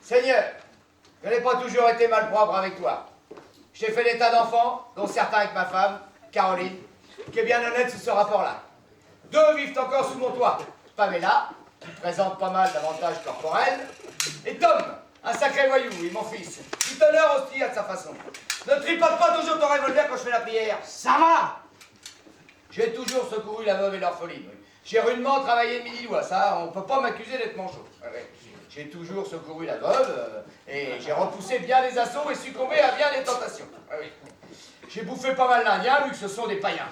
Seigneur, je n'ai pas toujours été malpropre avec toi. J'ai fait des tas d'enfants, dont certains avec ma femme, Caroline, qui est bien honnête sous ce rapport-là. 2 vivent encore sous mon toit. Pamela, qui présente pas mal d'avantages corporels, et Tom, un sacré voyou, et mon fils, qui t'honore aussi à sa façon. Ne tripote pas toujours ton revolver quand je fais la prière. Ça va! J'ai toujours secouru la veuve et l'orpheline. Oui. J'ai rudement travaillé de midi doigt, ça, on peut pas m'accuser d'être manchot. J'ai toujours secouru la veuve, et j'ai repoussé bien des assauts et succombé à bien des tentations. J'ai bouffé pas mal d'Indiens, vu que ce sont des païens.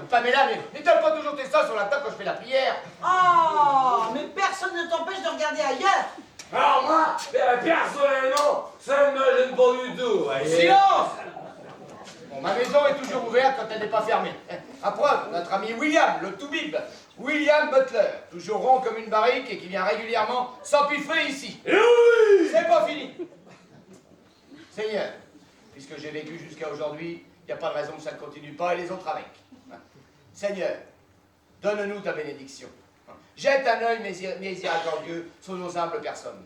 Pamela, n'étale pas toujours tes seins sur la table quand je fais la prière. Oh, mais personne ne t'empêche de regarder ailleurs. Alors moi, personnellement, ça ne me gêne pas du tout. Voyez. Silence! Bon, ma maison est toujours ouverte quand elle n'est pas fermée. À preuve, notre ami William, le toubib, William Butler, toujours rond comme une barrique et qui vient régulièrement s'empiffrer ici. Et oui! C'est pas fini. Seigneur, puisque j'ai vécu jusqu'à aujourd'hui, il n'y a pas de raison que ça ne continue pas et les autres avec. Seigneur, donne-nous ta bénédiction. Jette un œil miséricordieux sur nos humbles personnes.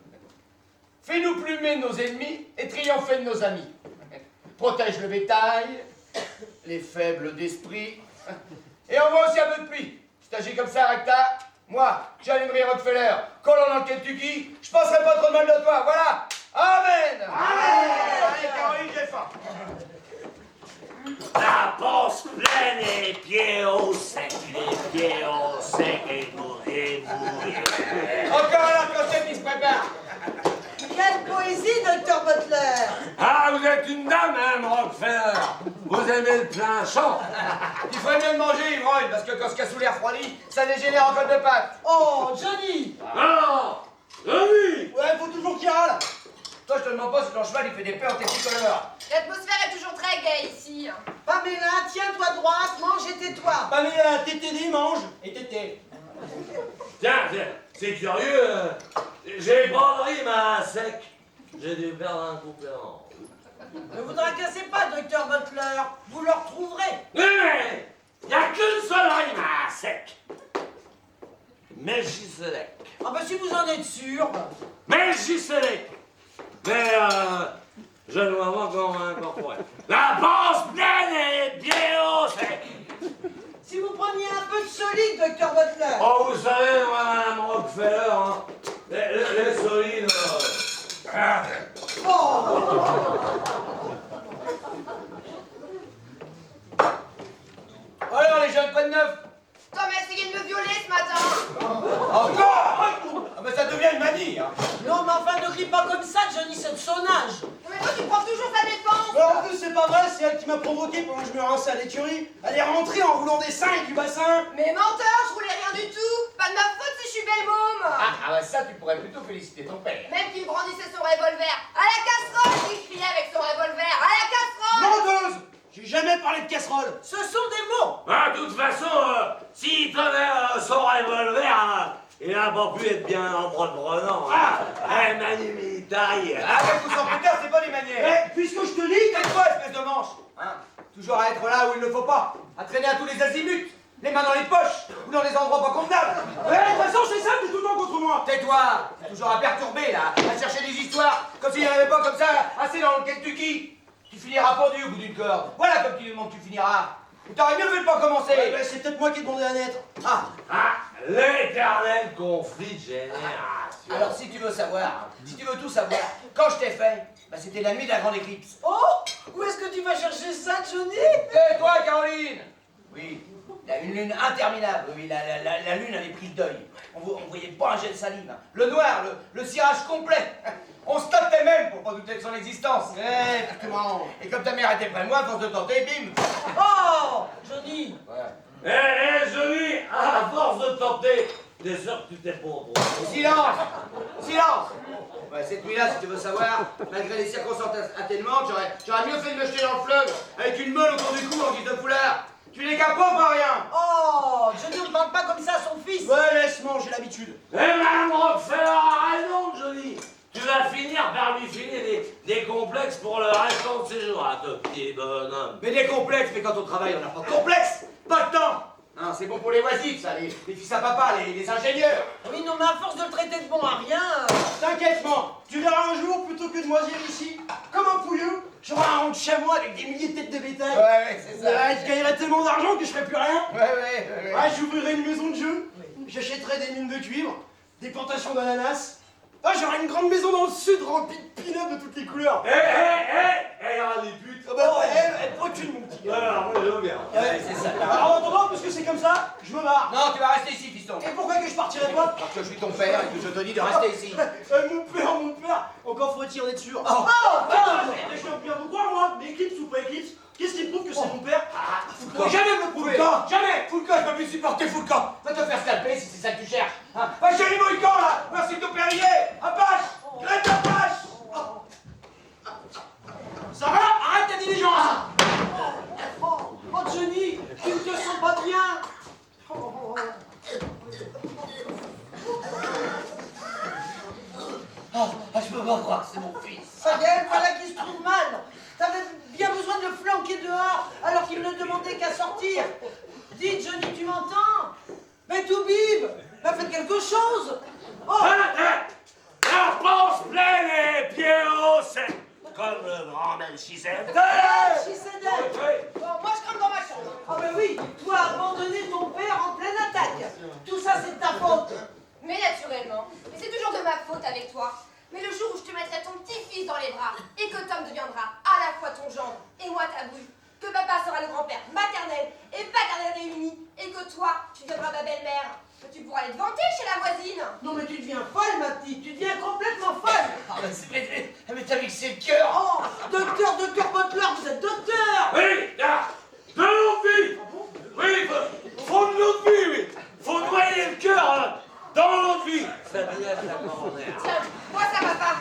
Fais-nous plumer de nos ennemis et triompher de nos amis. Protège le bétail, les faibles d'esprit, et envoie aussi un peu de pluie. Si t'agis comme ça, Recta, moi, j'allumerai Rockefeller, colon dans le Kentucky, je penserai pas trop de mal de toi, voilà. Amen. Amen. Allez, Caroline, j'ai faim. La panse pleine et les pieds au sec, et mourir. Encore un arc-en-ciel qui se prépare. Quelle poésie, docteur Butler. Ah, vous êtes une dame, hein, Rockefeller. Vous aimez le plein champ. Il ferait mieux de manger, ivrogne, parce que quand ce cassoulet refroidit, ça dégénère en côte de pâte. Oh, Johnny. Non, Johnny. Ouais, faut toujours qu'il râle. Toi, je te demande pas si ton cheval il fait des peurs en tes petits couleurs. L'atmosphère est toujours très gaie ici. Pamela, tiens-toi droite, mange et tais-toi. Pamela, tété, mange et tété. Tiens, c'est curieux. J'ai pas de rime à sec. J'ai dû perdre un complément. Ne vous tracassez pas, docteur Butler. Vous le retrouverez. Mais il n'y a qu'une seule rime à sec. Melchisedec. Ah bah si vous en êtes sûr. Melchisedec. Mais je dois avoir comment incorporer. La panse pleine et bien au sec. Si vous preniez un peu de solide, docteur Butler. Oh, vous savez, madame Rockefeller, hein, les solides. Oh. Alors, les jeunes, quoi de neuf? Tom a essayé de me violer ce matin. Encore? Ah, mais ça devient une manie, hein. Non, mais enfin, ne crie pas comme ça, Johnny, c'est de son âge. Mais toi, tu prends toujours sa défense. Mais en plus, c'est pas vrai, c'est elle qui m'a provoqué pendant que je me rinçais à l'écurie. Elle est rentrée en roulant des seins et du bassin. Mais menteur, je roulais rien du tout. Pas de ma faute si je suis belle môme. Ah, bah ça, tu pourrais plutôt féliciter ton père. Même qu'il brandissait son revolver. À la casserole, il criait avec son revolver. À la casserole. Menteuse! J'ai jamais parlé de casserole. Ce sont des mots. Ah, de toute façon, s'il tenait son revolver, il n'a pas pu être bien entreprenant. Eh, manie militaire. Ah, mais vous en pétard, c'est pas des manières. Eh, puisque je te dis, Tais-toi, espèce de manche. Hein? Toujours à être là où il ne faut pas. À traîner à tous les azimuts. Les mains dans les poches ou dans des endroits pas convenables. eh, de toute façon, c'est ça, t'es tout le temps contre moi. Tais-toi. T'es toujours à perturber, là. À chercher des histoires. Comme s'il n'y en avait pas comme ça assez dans le Kentucky. Tu finiras pendu au bout d'une corde. Voilà comme tu demandes que tu finiras. Et t'aurais mieux fait de pas commencer. Eh ben, c'est peut-être moi qui ai demandé à naître. Ah. Ah, l'éternel conflit de génération. Alors si tu veux savoir, si tu veux tout savoir, quand je t'ai fait, bah, c'était la nuit de la grande éclipse. Oh, Où est-ce que tu vas chercher ça, Johnny? Et toi, Caroline? Oui, il y a une lune interminable. Oui, la lune avait pris le deuil. On voyait pas un jet de salive. Hein. Le noir, le cirage complet. On se tâtait même pour pas douter de son existence. Exactement. Et comme ta mère était près de moi, à force de tenter, bim. Oh, Johnny. Ouais. Johnny, à force de tenter, t'es sûr que tu t'es pas au Silence! Silence! Ouais, cette nuit-là, si tu veux savoir, malgré les circonstances atténuantes, j'aurais mieux fait de me jeter dans le fleuve avec une meule autour du cou en guise de foulard. Tu n'es qu'un pauvre à rien! Oh, Johnny, on ne parle pas comme ça à son fils. Ouais, laisse-moi, j'ai l'habitude. Eh ben, Rockefeller a raison, Johnny. Tu vas finir par lui filer des complexes pour le restant de ses jours, à ton petit bonhomme. Mais des complexes, mais quand on travaille, on n'a pas de complexes! Pas de temps! Hein, c'est bon pour les oisifs, ça, les fils à papa, les ingénieurs! Oui, non, mais à force de le traiter de bon à rien... T'inquiète, man, tu verras un jour, plutôt que de moisir ici, comme un pouilleux, j'aurai un rang de chamois avec des milliers de têtes de bétail. Ouais, c'est ça. Ouais, je gagnerai tellement d'argent que je ferai plus rien. Ouais. Ouais, j'ouvrirai une maison de jeu, j'achèterai des mines de cuivre, des plantations d'ananas. Ah, j'aurai une grande maison dans le sud remplie de pin-up de toutes les couleurs. Il y aura des putes. Ah bah, elle aucune, mon petit gars. Alors, moi, j'aime bien. Ouais, c'est ça. Alors, en attendant, parce que c'est comme ça, je me barre. Non, tu vas rester ici, fiston. Et pourquoi que je partirais pas? Parce que je suis ton père et que je te dis de rester ici. Mon père, encore faut-il en être sûr. Oh. Attends, je suis un pire de quoi, moi? Mais éclipse ou pas éclipse? Qu'est-ce qui prouve que c'est mon père? Faut jamais me le prouver. Foulcan. Jamais. Foulcan, je peux plus supporter Foulcan. Va te faire scalper si c'est ça que tu cherches. Hein. Va chez les Mohicans, là. Merci de t'opérier. Apache. Grève d'Apache. Ça va? Arrête ta diligence! Oh, Johnny, tu ne te sens pas bien. Je peux pas croire que c'est mon fils. Ça y est, voilà qu'il se trouve mal. T'avais bien besoin de le flanquer dehors, alors qu'il ne demandait qu'à sortir. Dis, Johnny, tu m'entends? Mais tout bib, bah faites quelque chose. Oh, La France pleine et pieds hauts, c'est comme le grand Melchizedek. Chisedec. Bon, moi je crame dans ma chambre. Ah ben oui, toi abandonner ton père en pleine attaque. Tout ça, c'est de ta faute. Mais naturellement. Mais c'est toujours de ma faute avec toi. Mais le jour où je te mettrai ton petit-fils dans les bras et que Tom deviendra à la fois ton gendre et moi ta bru, que papa sera le grand-père maternel et paternel réunis et que toi, tu deviendras ma belle-mère, que tu pourras aller te vanter chez la voisine. Non mais tu deviens folle, ma petite, tu deviens complètement folle. Ah, mais t'as vexé le cœur. Oh, docteur Butler, vous êtes docteur. Oui, là, de l'eau de vie. Oui, faut de l'eau de vie, oui. Faut noyer le cœur dans l'eau de vie. Ça devient la coronaire. Tiens, moi ça va pas.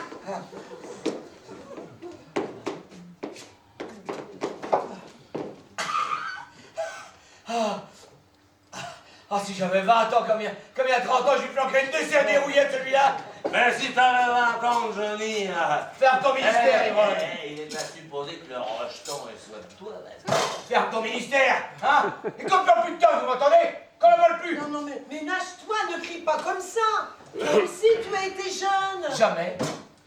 Ah, si j'avais 20 ans, comme il y a 30 ans, je lui flanquerais une dessert dérouillette, celui-là. Mais si t'avais 20 ans, Johnny, Ferme ton ministère, Yvonne. il est pas supposé que le rejeton soit de toi, ben. Ferme ton ministère, hein. Et comme t'as plus de temps, vous m'entendez? Qu'on ne vole plus. Non, mais nage-toi, ne crie pas comme ça. Même si tu as été jeune.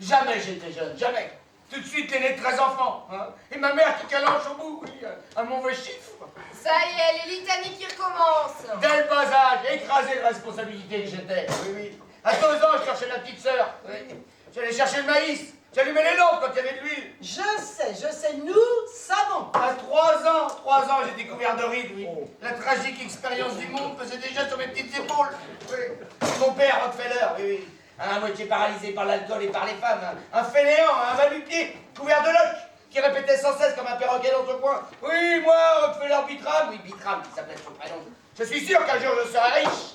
Jamais j'étais jeune, jamais. Tout de suite, l'aîné de 13 enfants, hein. Et ma mère qui calanche au bout, oui, un mauvais chiffre. Ça y est, les litanies qui recommencent. Dès le bas âge, écrasé de responsabilité que j'étais. Oui. À 2 ans, je cherchais la petite sœur. Oui. J'allais chercher le maïs. J'allumais les lampes quand il y avait de l'huile. Je sais, nous savons. À 3 ans, j'ai découvert de rides, oui. La tragique expérience du monde pesait déjà sur mes petites épaules. Oui. Mon père, Rockefeller, oui. À moitié paralysé par l'alcool et par les femmes. Un fainéant, un va-nu-pied, couvert de loques, qui répétait sans cesse comme un perroquet dans son coin. Oui, moi, Rockefeller Bitram, oui, Bitram, qui s'appelait son prénom. Je suis sûr qu'un jour je serai riche.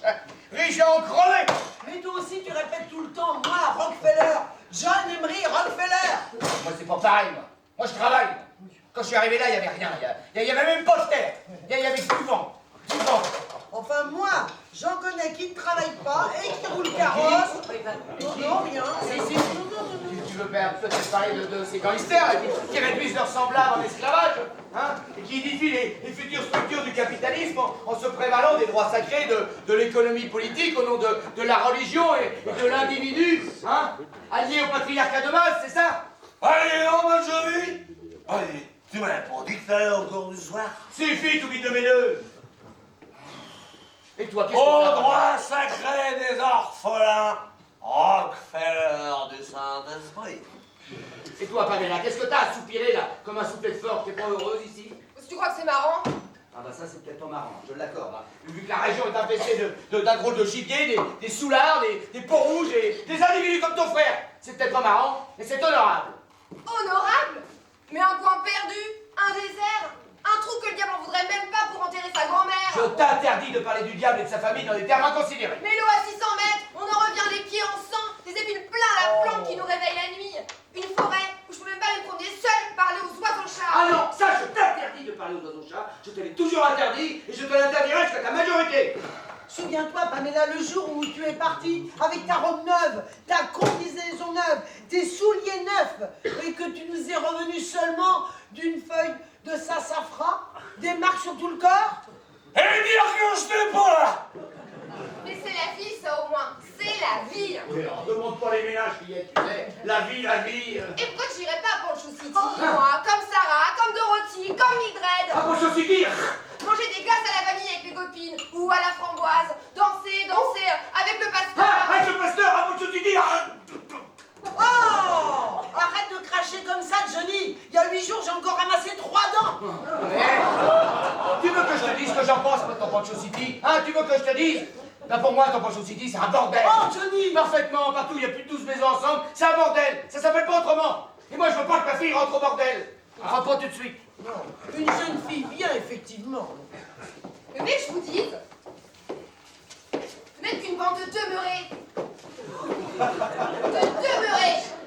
Riche à en crever. Mais toi aussi, tu répètes tout le temps, moi, Rockefeller. John Emery Rockefeller. Moi, c'est pas pareil, moi. Moi, je travaille. Quand je suis arrivé là, il n'y avait rien. Il n'y avait même pas de terre. Il y avait du vent. Du vent. Enfin, moi, j'en connais qui ne travaillent pas et qui roulent carrosse. Non, rien. Si. Tu veux peut-être parler de ces gangsters qui réduisent leurs semblables en esclavage, hein, et qui édifient les futures structures du capitalisme en se prévalant des droits sacrés de l'économie politique au nom de la religion et de l'individu, hein, allié au patriarcat de masse, c'est ça? Allez, non, ma Johnny. Allez, tu m'as pas dit que t'allais au cours du soir. Suffit, tout de mes deux. Et toi, qu'est-ce que Au t'as? droit sacré des orphelins, Rockefeller du Saint-Esprit. Et toi, Pamela, qu'est-ce que t'as à soupirer là, comme un soufflet de force? T'es pas heureuse ici? Tu crois que c'est marrant? Ah bah ça c'est peut-être pas marrant, je l'accorde. Hein. Vu que la région est infestée d'un drôle de gibier, des soulards, des peaux rouges et des individus comme ton frère. C'est peut-être pas marrant, mais c'est honorable. Honorable? Mais un coin perdu, un désert, un trou que le diable en voudrait même pas pour enterrer sa grand-mère. Je t'interdis de parler du diable et de sa famille dans des termes inconsidérés. Mais l'eau à 600 mètres, on en revient les pieds en sang, des épines plein la plante qui nous réveille la nuit. Une forêt où je peux même pas me promener seule, parler aux oiseaux-chats. Ah non, ça je t'interdis de parler aux oiseaux-chats. Je te l'ai toujours interdit et je te l'interdirai jusqu'à ta majorité. Souviens-toi, Pamela, le jour où tu es partie avec ta robe neuve, ta combinaison neuve, tes souliers neufs, et que tu nous es revenu seulement d'une feuille de sassafras, des marques sur tout le corps. Et dire que je t'ai pas là! Mais c'est la vie, ça au moins. C'est la vie. Oui, alors demande pas les ménages qui est, tu sais. La vie. Et pourquoi tu irais pas à Poncho City, moi, comme Sarah, comme Dorothy, comme Mildred? Ah, bon, je suis dire. Manger des glaces à la vanille avec les copines, ou à la framboise, danser avec le pasteur. Ah, avec le pasteur, à bon, je suis dire. Oh! Arrête de cracher comme ça, Johnny. Il y a 8 jours, j'ai encore ramassé 3 dents. Tu veux que je te dise ce que j'en pense de ton Poncho City? Hein, tu veux que je te dise? Là, pour moi, ton Poncho City, c'est un bordel. Oh, Johnny! Parfaitement, partout, il y a plus de 12 maisons ensemble, c'est un bordel. Ça s'appelle pas autrement. Et moi, je veux pas que ma fille rentre au bordel. Rentre pas tout de suite. Non, une jeune fille bien, effectivement. Mais que je vous dise, vous n'êtes qu'une bande de demeurés.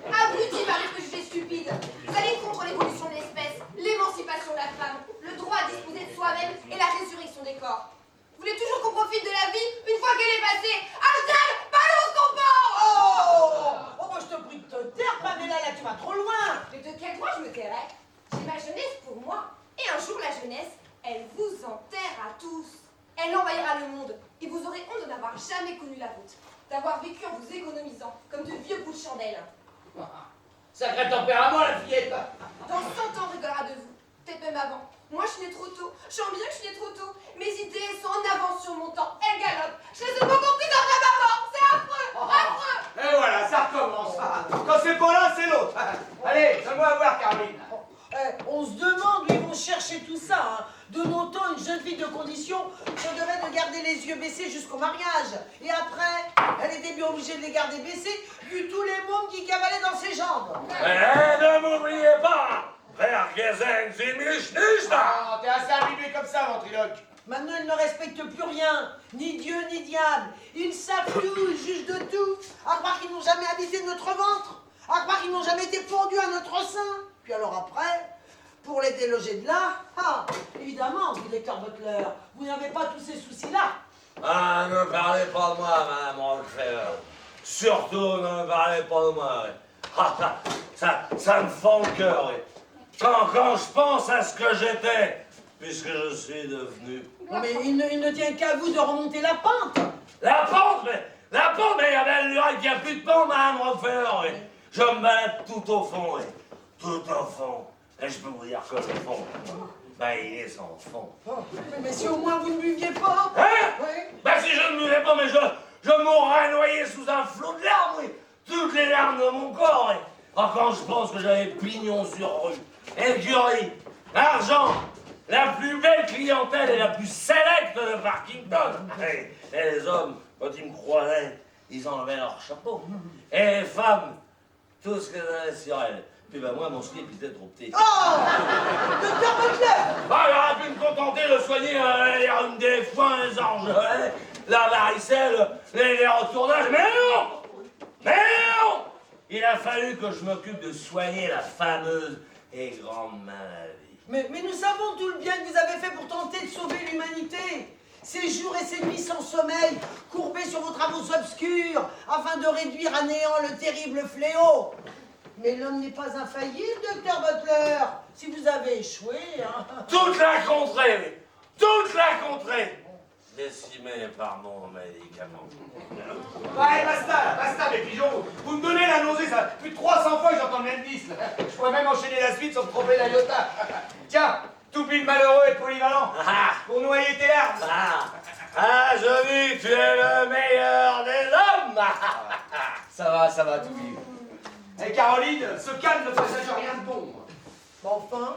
Abrutis par les préjugés stupides. Vous allez contre l'évolution de l'espèce, l'émancipation de la femme, le droit à disposer de soi-même et la résurrection des corps. Vous voulez toujours qu'on profite de la vie une fois qu'elle est passée. Hashtag balance ton porc. Oh, moi, je te prie de te taire, Pamela, là, tu vas trop loin. Mais de quel droit je me tairais? J'ai ma jeunesse pour moi. Et un jour, la jeunesse, elle vous enterre à tous. Elle envahira le monde. Et vous aurez honte de n'avoir jamais connu la vôtre. D'avoir vécu en vous économisant, comme de vieux bouts de chandelle. Sacré tempérament, la fillette. Dans 100 ans, on rigolera de vous. Peut-être même avant. Moi, je suis née trop tôt. Je sens bien que je suis née trop tôt. Mes idées sont en avance sur mon temps. Elles galopent. Je les ai pas compris après ma mort. C'est affreux. Affreux. Et voilà, ça recommence. Quand c'est pas l'un, c'est l'autre. Allez, donne-moi à voir, Caroline. On se demande où ils vont chercher tout ça. Hein. De nos temps, une jeune fille de condition se devait de garder les yeux baissés jusqu'au mariage. Et après, elle était bien obligée de les garder baissés, vu tous les mômes qui cavalaient dans ses jambes. Ne m'oubliez pas! Frère Gezen, c'est mich nicht da! Ah, t'es assez abîmé comme ça, ventriloque. Maintenant, ils ne respectent plus rien, ni Dieu, ni diable. Ils savent tout, ils jugent de tout. À croire qu'ils n'ont jamais habité notre ventre. À croire qu'ils n'ont jamais été pondus à notre sein. Puis alors après, pour les déloger de là, évidemment, vous, lecteur Butler, vous n'avez pas tous ces soucis-là. Ah, ne parlez pas de moi, Madame Rockefeller. Surtout, ne parlez pas de moi. Ah, ça me fend le cœur. Quand je pense à ce que j'étais, puisque je suis devenu. Mais il ne tient qu'à vous de remonter la pente. La pente, mais il y a belle lurette qu'il n'y a plus de pente, Madame Rockefeller. Je me balade tout au fond, tout au fond. Et je peux vous dire que le fond, ben il est sans fond. Oh, mais si au moins vous ne buviez pas. Hein? Oui. Ben si je ne buvais pas, mais je mourrais noyé sous un flot de larmes, oui. Toutes les larmes de mon corps. Quand je pense que j'avais pignon sur rue, écurie, argent, la plus belle clientèle et la plus sélecte de Parkington. Et les hommes, quand ils me croisaient, ils enlevaient leur chapeau. Et les femmes, tout ce qu'elles avaient sur elles. Puis ben moi, mon slip était trop petit. Oh, Docteur Butler. Ah, j'aurais pu me contenter de soigner les rhumes des foins, les orgelets, la varicelle, les retournages. Mais non! Mais non! Il a fallu que je m'occupe de soigner la fameuse et grande maladie. Mais nous savons tout le bien que vous avez fait pour tenter de sauver l'humanité. Ces jours et ces nuits sans sommeil, courbés sur vos travaux obscurs, afin de réduire à néant le terrible fléau. Mais l'homme n'est pas infaillible, Docteur Butler. Si vous avez échoué, hein. Toute la contrée, décimée par mon médicament. Ouais, basta, mes pigeons. Vous me donnez la nausée, ça. Plus de 300 fois que j'entends le même disque. Je pourrais même enchaîner la suite sans me tromper la iota. Tiens, tout pile malheureux et polyvalent. Pour noyer tes larmes. Je vis, tu es le meilleur des hommes. Ça va, tout pile. Eh, Caroline, ce calme ne présage rien de bon. Enfin,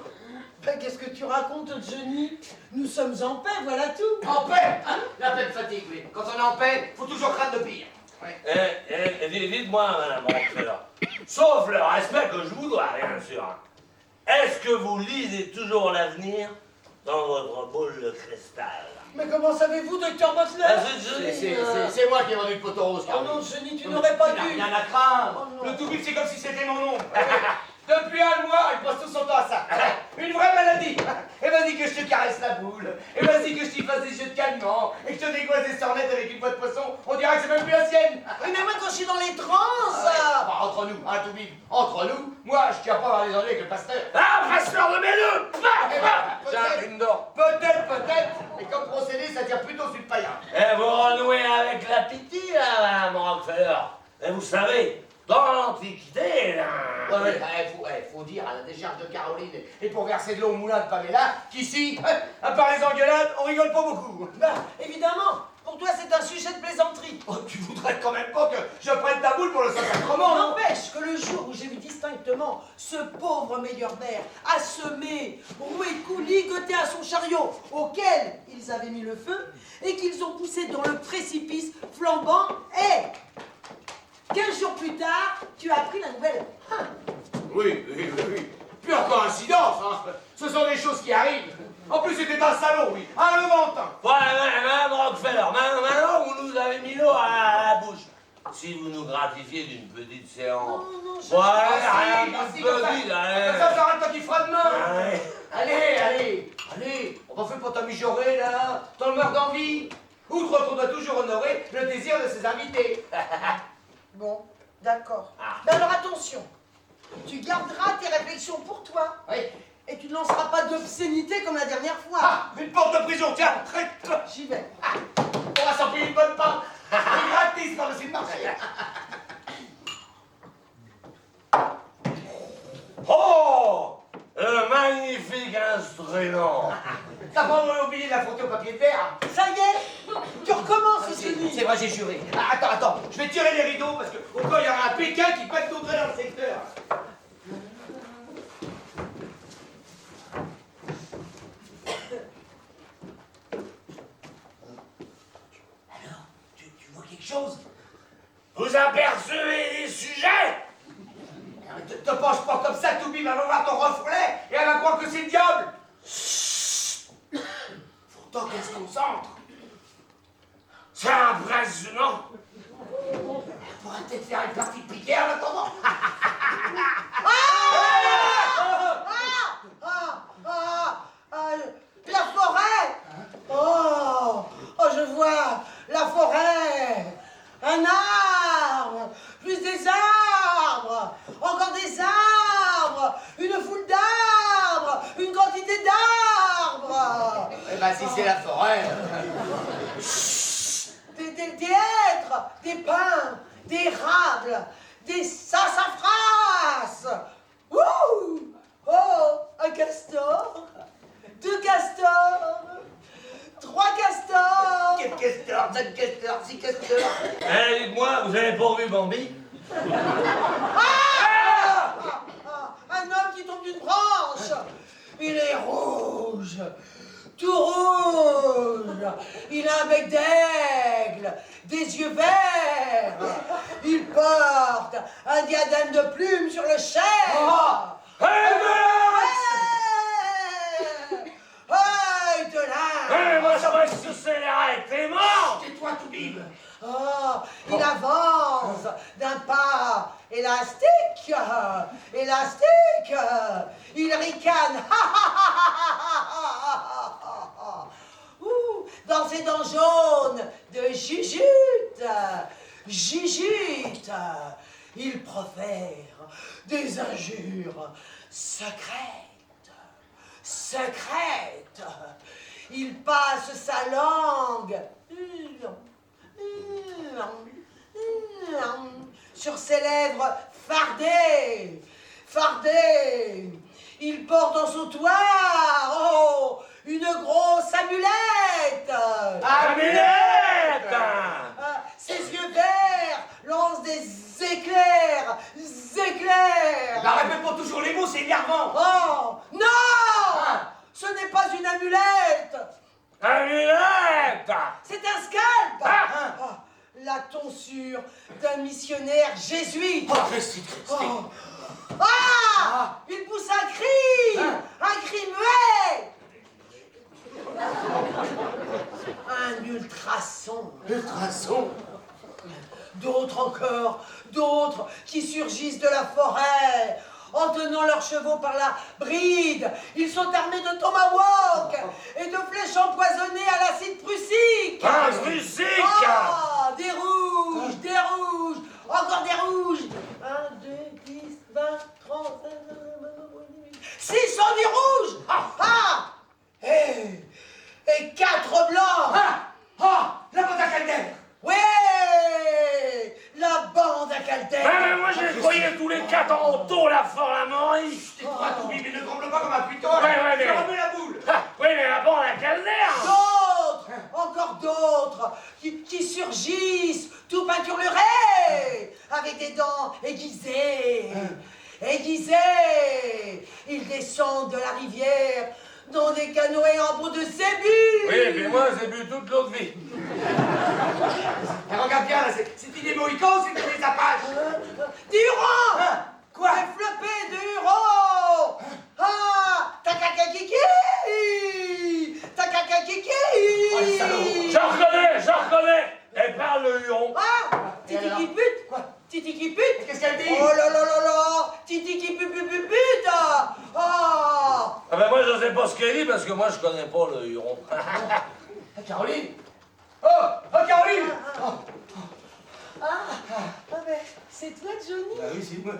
ben, qu'est-ce que tu racontes, Johnny? Nous sommes en paix, voilà tout. En paix, hein? La paix me fatigue, oui. Quand on est en paix, faut toujours craindre le pire. Ouais. Dites-moi, madame Rockefeller, sauf le respect que je vous dois, bien sûr, est-ce que vous lisez toujours l'avenir dans votre boule de cristal? Mais comment savez-vous, docteur Butler? C'est moi qui ai vendu le poteau rose, Oh Caroline. non, Johnny, tu n'aurais pas Il n'a dû. rien à craindre. Oh non. Le tout-bip, c'est comme si c'était mon nom. Depuis un mois, il passe tout son temps à ça. Une vraie maladie. Et vas-y que je te caresse la boule. Et vas-y que je t'y fasse des jeux de calmant. Et que je te dégoise des sornettes avec une boîte de poisson. On dirait que c'est même plus la sienne. Oui, mais moi, quand je suis dans les transes... Enfin, entre nous, hein, tout-bip. Entre nous, moi, je tiens pas à avoir des ennuis avec le pasteur. Ah, pasteur de Béneux! Peut-être. Mais comme procédé, ça tire plutôt sur le païen. Et vous renouez avec la pitié, là, madame Rockefeller. Et vous savez, dans l'Antiquité, là... Faut dire à la décharge de Caroline et pour verser de l'eau au moulin de Pamela qu'ici, à part les engueulades, on rigole pas beaucoup. Bah, évidemment, pour toi, c'est un sujet de plaisanterie. Oh, tu voudrais quand même pas que je prenne ta boule pour le Saint-Sacrement, non? N'empêche que le jour où j'ai vu distinctement ce pauvre Meyerbeer assommé, roué de coups, ligoté à son chariot, auquel ils avaient mis le feu, et qu'ils ont poussé dans le précipice flambant, et 15 jours plus tard, tu as appris la nouvelle. Oui. Pure coïncidence, hein. Ce sont des choses qui arrivent. En plus, c'était un salaud, oui. Un levantin. Voilà, madame Rockefeller, maintenant vous nous avez mis l'eau à la bouche. Si vous nous gratifiez d'une petite séance. Non, je... Rien Merci, d'une petite, allez. Ça s'arrête quand il fera demain. Allez. Allez, on va faire pour t'améliorer, là. Dans le meurt d'envie. Outre qu'on doit toujours honorer le désir de ses invités. Bon, d'accord. Ah. Mais alors attention, tu garderas tes réflexions pour toi. Oui. Et tu ne lanceras pas d'obscénité comme la dernière fois. Ah, une porte de prison, tiens, arrête-toi. J'y vais. On va s'en payer une bonne part. C'est gratis par-dessus le marché. Oh, le magnifique instrument. T'as pas oublié de la photo au papier de verre? Ça y est, tu recommences, Sylvie. C'est vrai, j'ai juré. Ah, attends, je vais tirer les rideaux parce qu'au cas il y aura un Pékin qui pète d'autres dans le secteur. Alors, tu vois quelque chose? Vous apercevez des sujets? Te penche pas comme ça, Toubi va voir ton reflet et elle va croire que c'est le diable. Pourtant qu'elle se concentre. C'est impressionnant. On pourrait peut-être faire une partie de piquet en attendant. La forêt. Oh, je vois la forêt. Un arbre, plus des arbres, encore des arbres, une foule d'arbres, une quantité d'arbres. Eh ben si c'est la forêt. Des hêtres, des pins, des érables, des sassafras. Ouh! Oh, un castor, 2 castors, 3 castors. 4 castors, 5 castors, 6 castors. Eh, dites-moi, vous avez pourvu Bambi? Un homme qui tombe d'une branche. Il est rouge, tout rouge. Il a un bec d'aigle, des yeux verts. Il porte un diadème de plumes sur le chef. Hey, de là. Moi, ça va se scélérer, t'es mort! Tais-toi, Toubib. Oh, il avance d'un pas élastique, élastique. Il ricane. Ouh, dans ses dents jaunes de jujute, jujute. Il profère des injures secrètes, secrètes. Il passe sa langue sur ses lèvres fardées, fardées. Il porte en sautoir, oh, une grosse amulette. Amulette! Ses yeux verts lancent des Zéclair! Zéclair! Bah, répète pas toujours les mots, c'est énervant. Oh! Non! Ah. Ce n'est pas une amulette! Amulette! C'est un scalp! Ah. Ah, la tonsure d'un missionnaire jésuite! Oh, Christine, Christine. Oh. Ah! Il pousse un cri! Un cri muet! Un ultrason! Ultrason. D'autres encore, d'autres qui surgissent de la forêt en tenant leurs chevaux par la bride. Ils sont armés de tomahawks et de flèches empoisonnées à l'acide prussique. Ah, musique! Ah, des rouges, encore des rouges. 1, 2, 10, 20, 30, 600 du rouge. Ah, et 4 blancs. La bande à Calder. Ouais, la bande à Calder. Mais moi je les croyais tous les 4 en taux, la forêt à Maurice! T'es quoi, Toubi, mais ne tremble pas comme un putain. Ouais, mais- Je remets la boule. Ah, oui, mais la bande à Calder! D'autres, encore d'autres, qui surgissent, tout peinturlurés, avec des dents aiguisées. Aiguisées. Ils descendent de la rivière dans des canoës en bout de zébu. Oui, mais moi j'ai bu toute l'autre vie. Et regarde bien, là, c'est des mohicans ou c'est des apaches? Des hurons. Quoi? Des flopés de hurons. Ah, takakakiki. Takakakiki. Oh, les salauds. J'en reconnais! Elle parle le huron. Ah, Et Titi alors? qui pute. Quoi? Titi qui pute. Qu'est-ce qu'elle dit? Oh là là là là. Titi qui pute. Ah. Ah ben moi je sais pas ce qu'elle dit parce que moi je connais pas le huron. Ah, Caroline. Oh, Caroline. Ah ben, c'est toi Johnny. Bah oui, c'est moi.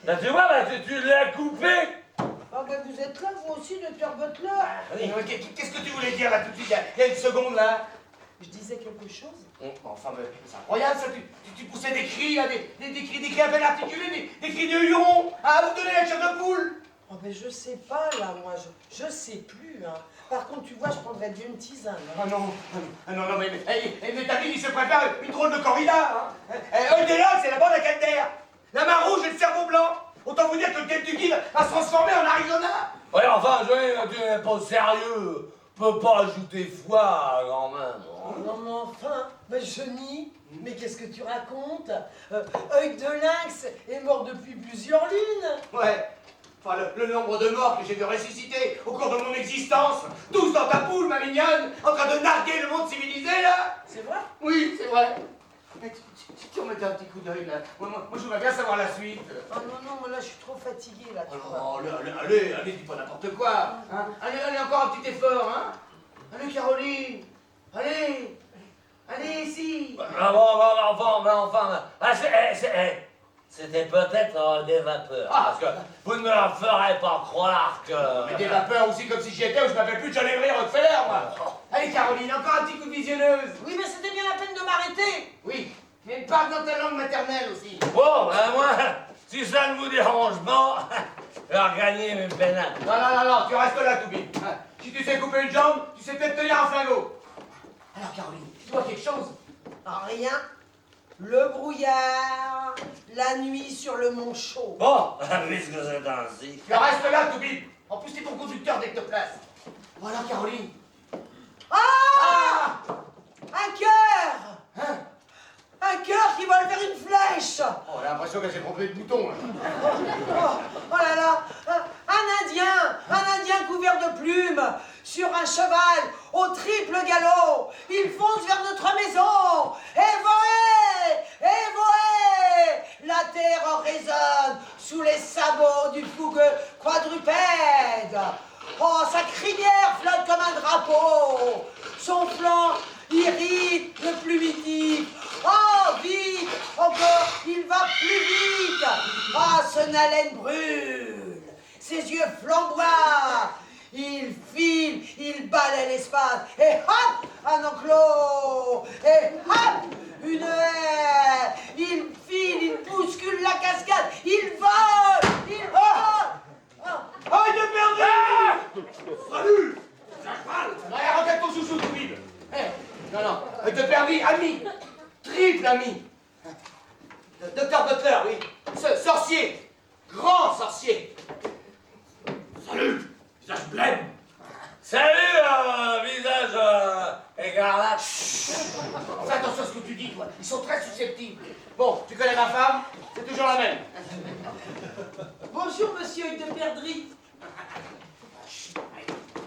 Ben tu vois, ben, tu l'as coupé. Ah ben vous êtes là vous aussi, docteur Butler. Qu'est-ce que tu voulais dire là tout de suite, il y a une seconde là? Je disais quelque chose. Enfin, mais c'est incroyable ça, tu poussais des cris, là, des cris à peine articulés, des cris de huron, à vous donner la chair de poule. Oh ben je sais pas là, moi, je sais plus. Hein. Par contre, tu vois, je prendrais bien une tisane. Hein. Non, mais David, il se prépare une drôle de corrida. Œil de l'âge, c'est la bande à Calder. La main rouge et le cerveau blanc. Autant vous dire que le Kentucky va se transformer en Arizona. Ouais, enfin, tu n'es pas sérieux. Peut pas ajouter foi quand même. Oh, non mais enfin, ben Johnny, mais qu'est-ce que tu racontes? Œil de lynx est mort depuis plusieurs lunes. Ouais. Enfin, le nombre de morts que j'ai vu ressusciter au cours de mon existence, tous dans ta poule, ma mignonne, en train de narguer le monde civilisé, là. C'est vrai? Oui, c'est vrai. Mais tu remettais un petit coup d'œil, là. Moi, je voudrais bien savoir la suite. Oh non, moi là, je suis trop fatiguée, là, tu vois. Oh, allez, dis pas n'importe quoi. Hein. Allez, encore un petit effort, hein. Allez, Caroline. Allez, ici. Ah bon, enfin, c'était peut-être des vapeurs. Parce que vous ne me la ferez pas croire que... Mais des vapeurs aussi comme si j'y étais, ou je m'appelle plus John Henry Rockefeller, moi. Allez, Caroline, encore un petit coup de visionneuse. Oui, mais c'était bien la peine de m'arrêter. Oui, mais parle dans ta langue maternelle aussi. Bon, ben moi, si ça ne vous dérange pas, je vais regagner mes pénates. Non, tu restes là, Toubi. Hein. Si tu sais couper une jambe, tu sais peut-être tenir un flingot. Alors, Caroline, tu vois quelque chose? Rien. Le brouillard, la nuit sur le mont chaud. Bon, puisque c'est ainsi. Tu restes là, Toubi. En plus, t'es ton conducteur dès que te place. Voilà, Caroline. Ah! Un cœur! Hein? Un cœur qui vole vers une flèche! Oh, j'ai l'impression qu'elle s'est trompée de bouton, là. Oh là là! Un Indien couvert de plumes, sur un cheval, au triple galop. Il fonce vers notre maison. Evoé! Evoé! La terre résonne sous les sabots du fougueux quadrupède. Oh, sa crinière flotte comme un drapeau. Son flanc irrite le plumitif. Oh, vite! Encore, il va plus vite! Ah, son haleine brûle! Ses yeux flamboient! Il file, il balaie l'espace, et hop! Un enclos! Et hop! Une haie! Il file, il bouscule la cascade, il vole! Il vole! Oh, il est perdu! Salut! Allez, regarde ton chouchou, Toubi. Non, il te perdu, ami. Triple ami. Docteur ma femme, c'est toujours la même. Bonjour, monsieur Œil de Perdrix.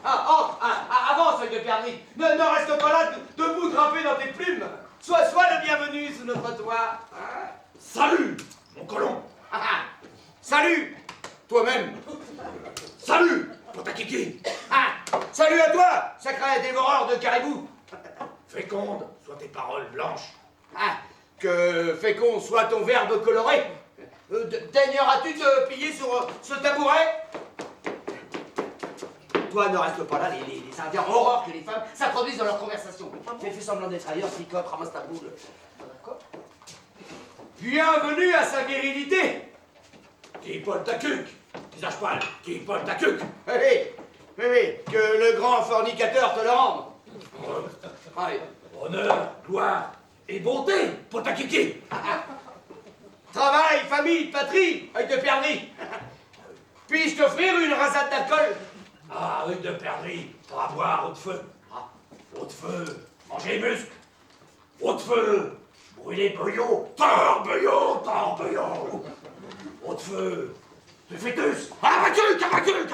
Avance, œil de perdrix. Ne reste pas là, debout, drapé dans tes plumes. Sois le bienvenu sous notre toit. Hein. Salut, mon colon. Salut, toi-même. Salut, pour ta kiki. Salut à toi, sacré dévoreur de caribou. Féconde soient tes paroles blanches. Que fécond soit ton verbe coloré. Daigneras-tu te plier sur ce tabouret? Toi, ne reste pas là, les Indiens ont horreur que les femmes s'introduisent dans leur conversation. Fais semblant d'être ailleurs, tricote, ramasse ta boule. Bienvenue à sa virilité. Qui Paul ta cuque. Visage pâle, qui Paul ta cuque. Oui, que le grand fornicateur te le rende. Allez. Honneur, gloire et bonté pour ta kiki. Travail, famille, patrie, œil de perdrix. Puis-je t'offrir une rasade d'alcool? Ah, œil de perdrix, pour boire au de feu. Au de feu, manger les muscles. Au de feu, brûler beuillot. Tord-beuillot. Au de feu, de fœtus. Ma cuque.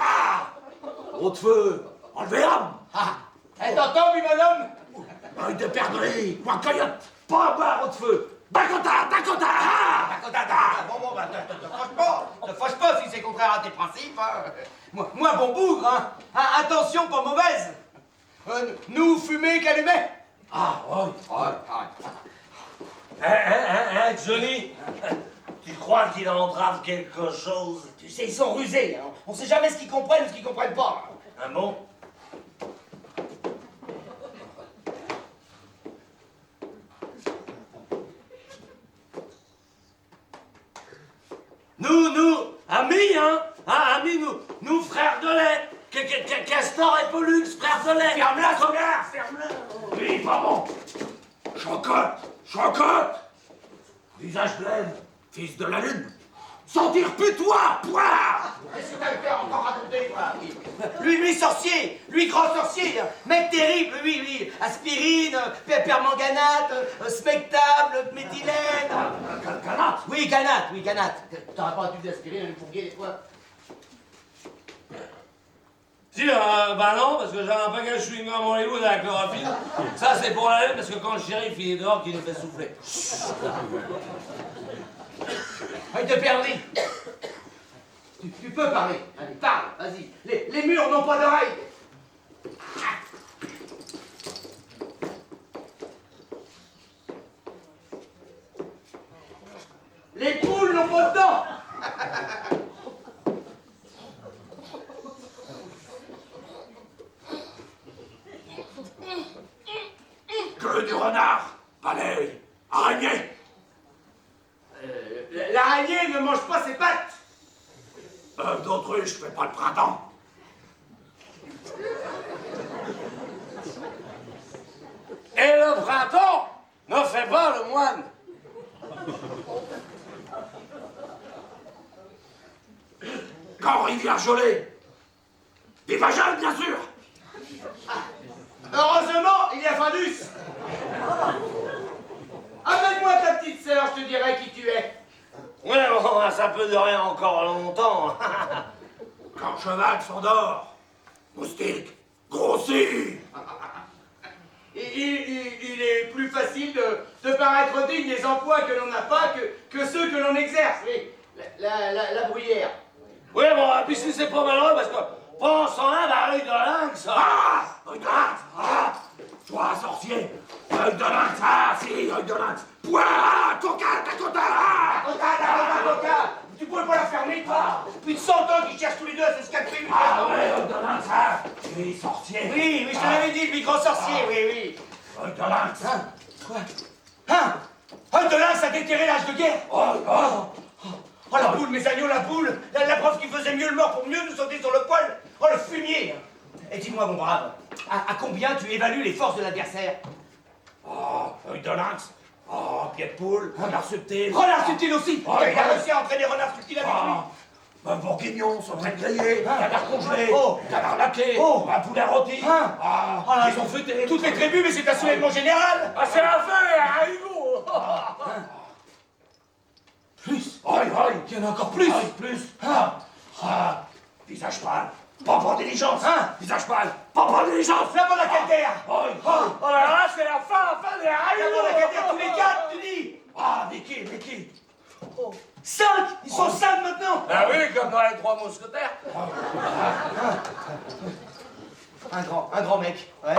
Au de feu, enlever l'âme. T'entends, mi bonhomme? Œil de perdrix, point coyote. Pas boire au de feu. Dakota. Bon, te fâche pas si c'est contraire à tes principes. Hein. Moi, bon bougre, hein. Attention, pas mauvaise. Nous fumer qu'allumer. Johnny, tu crois qu'il entrave quelque chose? Tu sais, ils sont rusés. Hein. On sait jamais ce qu'ils comprennent ou ce qu'ils comprennent pas. Un bon? Nous, amis, hein? Amis, nous, frères de lait. Castor et Pollux, frères de lait. Ferme-la, ferme-la. Oui, pas bon. Chocotte. Visage blême, fils de la lune. Sentir putois, poire. Qu'est-ce que t'as fait encore raconter, toi? Lui, sorcier. Lui, grand sorcier. Mec terrible, lui. Aspirine, permanganate, smectable, méthylène. Canate. Oui, ganate. T'auras pas du d'aspirine à lui fourguer des fois? Si, bah non, parce que j'ai un paquet de chewing-gum Hollywood avec chlorophylle. Ça, c'est pour la lune, parce que quand le shérif il est dehors, qu'il nous fait souffler. Œil de perdrix. Tu peux parler. Allez, parle, vas-y. Les murs n'ont pas d'oreilles. Les poules n'ont pas de dents. Que du renard, baleine, araignée. L'araignée ne mange pas ses pattes. Bœuf d'autruche fait pas le printemps. Et le printemps ne fait pas le moine. Quand rivière gelée, des vagins, bien sûr. Heureusement, il y a Findus. Amène-moi ta petite sœur, je te dirai qui tu es. Ouais, bon, ça peut durer encore longtemps. Quand cheval s'endort, moustique, grossi. Il est plus facile de paraître digne des emplois que l'on n'a pas que ceux que l'on exerce. Oui, la bruyère. Oui, bon, puis si c'est pas malheureux, parce que pense en un œil de lynx. Œil de lynx. Sois sorcier. Œil de lynx, si, œil de lynx. Pouah, coca. Coca, tu pourrais pas la fermer, toi? Depuis 100 ans qu'ils cherchent tous les deux à se scalper. Ouais, œil de lynx, tu es sorcier. Oui, je te l'avais dit, lui, grand sorcier, oui. Œil de lynx. Quoi? Œil de lynx a déterré l'âge de guerre. Oh, la boule, mes agneaux, la boule. La preuve qu'il faisait mieux le mort pour mieux nous sauter sur le poil. Oh, le fumier. Et dis-moi, mon brave, à combien tu évalues les forces de l'adversaire? Œil de lynx. Pied de poule, renard subtil. Renard subtil aussi. Oh, Il a réussi à entraîner renard subtil avec lui. Un bourguignon, son train grillé, canard congelé, Oh. canard laqué, un poulet rôti. Ils ont fêté. Toutes les tribus, mais c'est un soulèvement général. C'est la fête, Hugo. Aïe, aïe. Il y en a encore plus. Aïe, plus. Visage pâle. Pas pour diligence. Hein? Visage pâle. Pas pour diligence. La bonne à quelle terre? Aïe, aïe. Oh là là, c'est la fin des La bonne à quelle terre? Tous les quatre, tu dis? Ah, Niki. 5! Ils sont 5 maintenant! Ah oui, comme dans les 3 mousquetaires. Un grand mec. Ouais.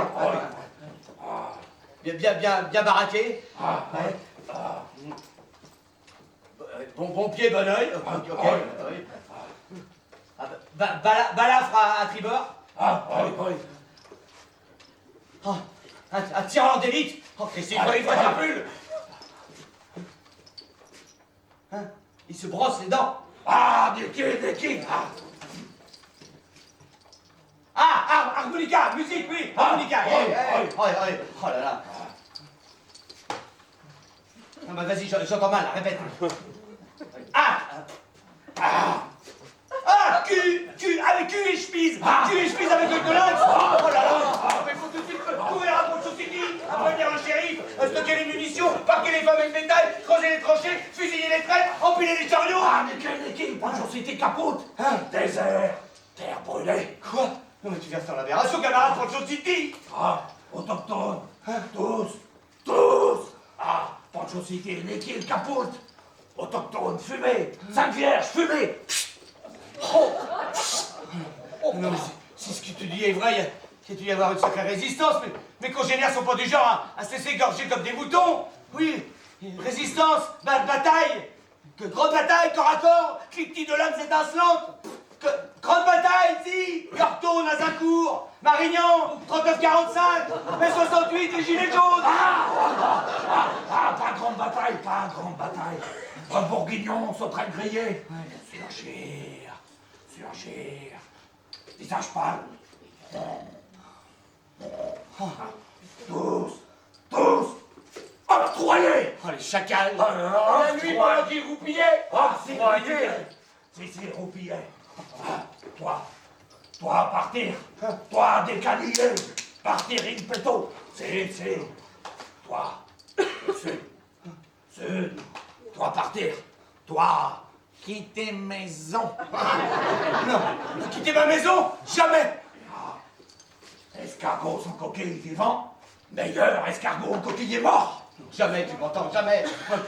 Bien baraqué. Ouais. Bon pied, bon oeil. Ok. Ouais. Balafre à tribord. Oui. Oh, un tireur d'élite. Oh, qu'est-ce qu'il voit ta bulle. Hein? Il se brosse les dents. Ah, Niki. Harmonica, musique, oui, harmonica. Oh là là. Non, bah vas-y, j'entends mal, répète. Cul et chemise. Cul et chemise avec le lynx. Oh là là. Mais faut tout de suite courir à Poncho City, prévenir le shérif, stocker les munitions, parquer les femmes et le bétail, creuser les tranchées, fusiller les traîtres, empiler les chariots. Ah, Niki, Poncho City capote. Désert, terre brûlée. Quoi? Non mais tu viens faire l'aberration, camarade, Poncho City. Autochtones. Tous. Poncho City, Niki, capote. Autochtones, fumée. 5 vierges, fumée. Non mais si ce que tu dis est vrai, il y a dû y avoir une sacrée résistance, mais mes congénères sont pas du genre à se laisser égorger comme des moutons. Oui, résistance, bataille, grande bataille, corps à corps, cliquetis de lames étincelantes, grande bataille, si, Cortot, Nazincourt, Marignan, 39-45, mai 68, les gilets jaunes. Pas grande bataille. Un bourguignon, sauterelle grillée. Surgir. Visage pâle. Tous. Octroyés. Oh les chacals. La nuit pendant qu'ils roupillaient. Octroyés. C'est roupillet. Toi, partir. Toi, décaniller. Partir in petto. C'est. Toi. Sud. Toi, partir. Toi. Quitter maison. Non, quitter ma maison, jamais. Escargot sans coquille vivant. Meilleur escargot coquille mort. Jamais, tu m'entends, jamais.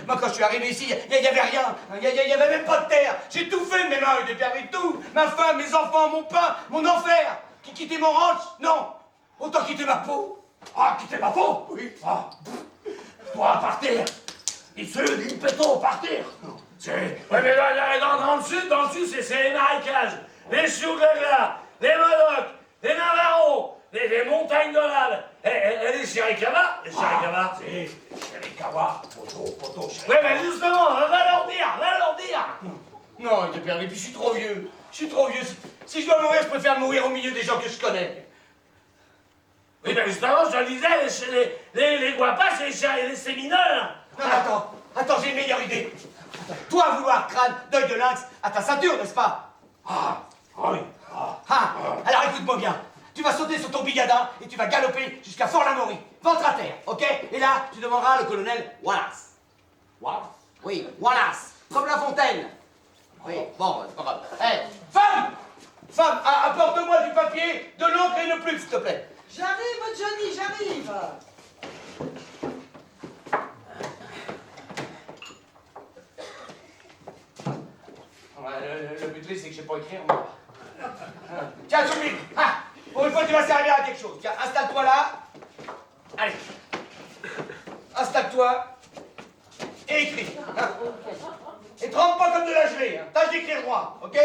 Moi, quand je suis arrivé ici, il n'y avait rien. Il n'y avait même pas de terre. J'ai tout fait de mes mains, j'ai perdu tout. Ma femme, mes enfants, mon pain, mon enfer. Quitter mon ranch, non. Autant quitter ma peau. Quitter ma peau. Oui. Toi, partir. Ici, in petto, partir. Ouais, mais dans le sud, c'est les marécages, les choux-glas, les modocs, les navarros, les montagnes de lave, et les chiricavas. Les chiricavas, c'est chiricavas, poteau, chiricavas. Ouais, mais justement, va leur dire. Non, il est perdu, puis je suis trop vieux. Si je dois mourir, je préfère mourir au milieu des gens que je connais. Oui, ben justement, je te le disais, les guapas, c'est les sémineurs. Non, attends, j'ai une meilleure idée. Toi, vouloir crâne, d'œil de lynx, à ta ceinture, n'est-ce pas? Oui. Alors écoute-moi bien. Tu vas sauter sur ton bigadin et tu vas galoper jusqu'à Fort-la-Maurie, ventre à terre, ok? Et là, tu demanderas le colonel Wallace. Wallace? Oui, Wallace, comme La Fontaine. Oui, bon, c'est pas grave. Femme, apporte-moi du papier, de l'encre et une plume, s'il te plaît. J'arrive, Johnny, j'arrive. Le but, c'est que je sais pas écrire, moi. Tiens, Toumi, pour une fois, tu vas servir à quelque chose. Tiens, installe-toi là. Allez. Installe-toi. Et écris. Et trempe pas comme de la gelée. Tâche d'écrire droit, ok?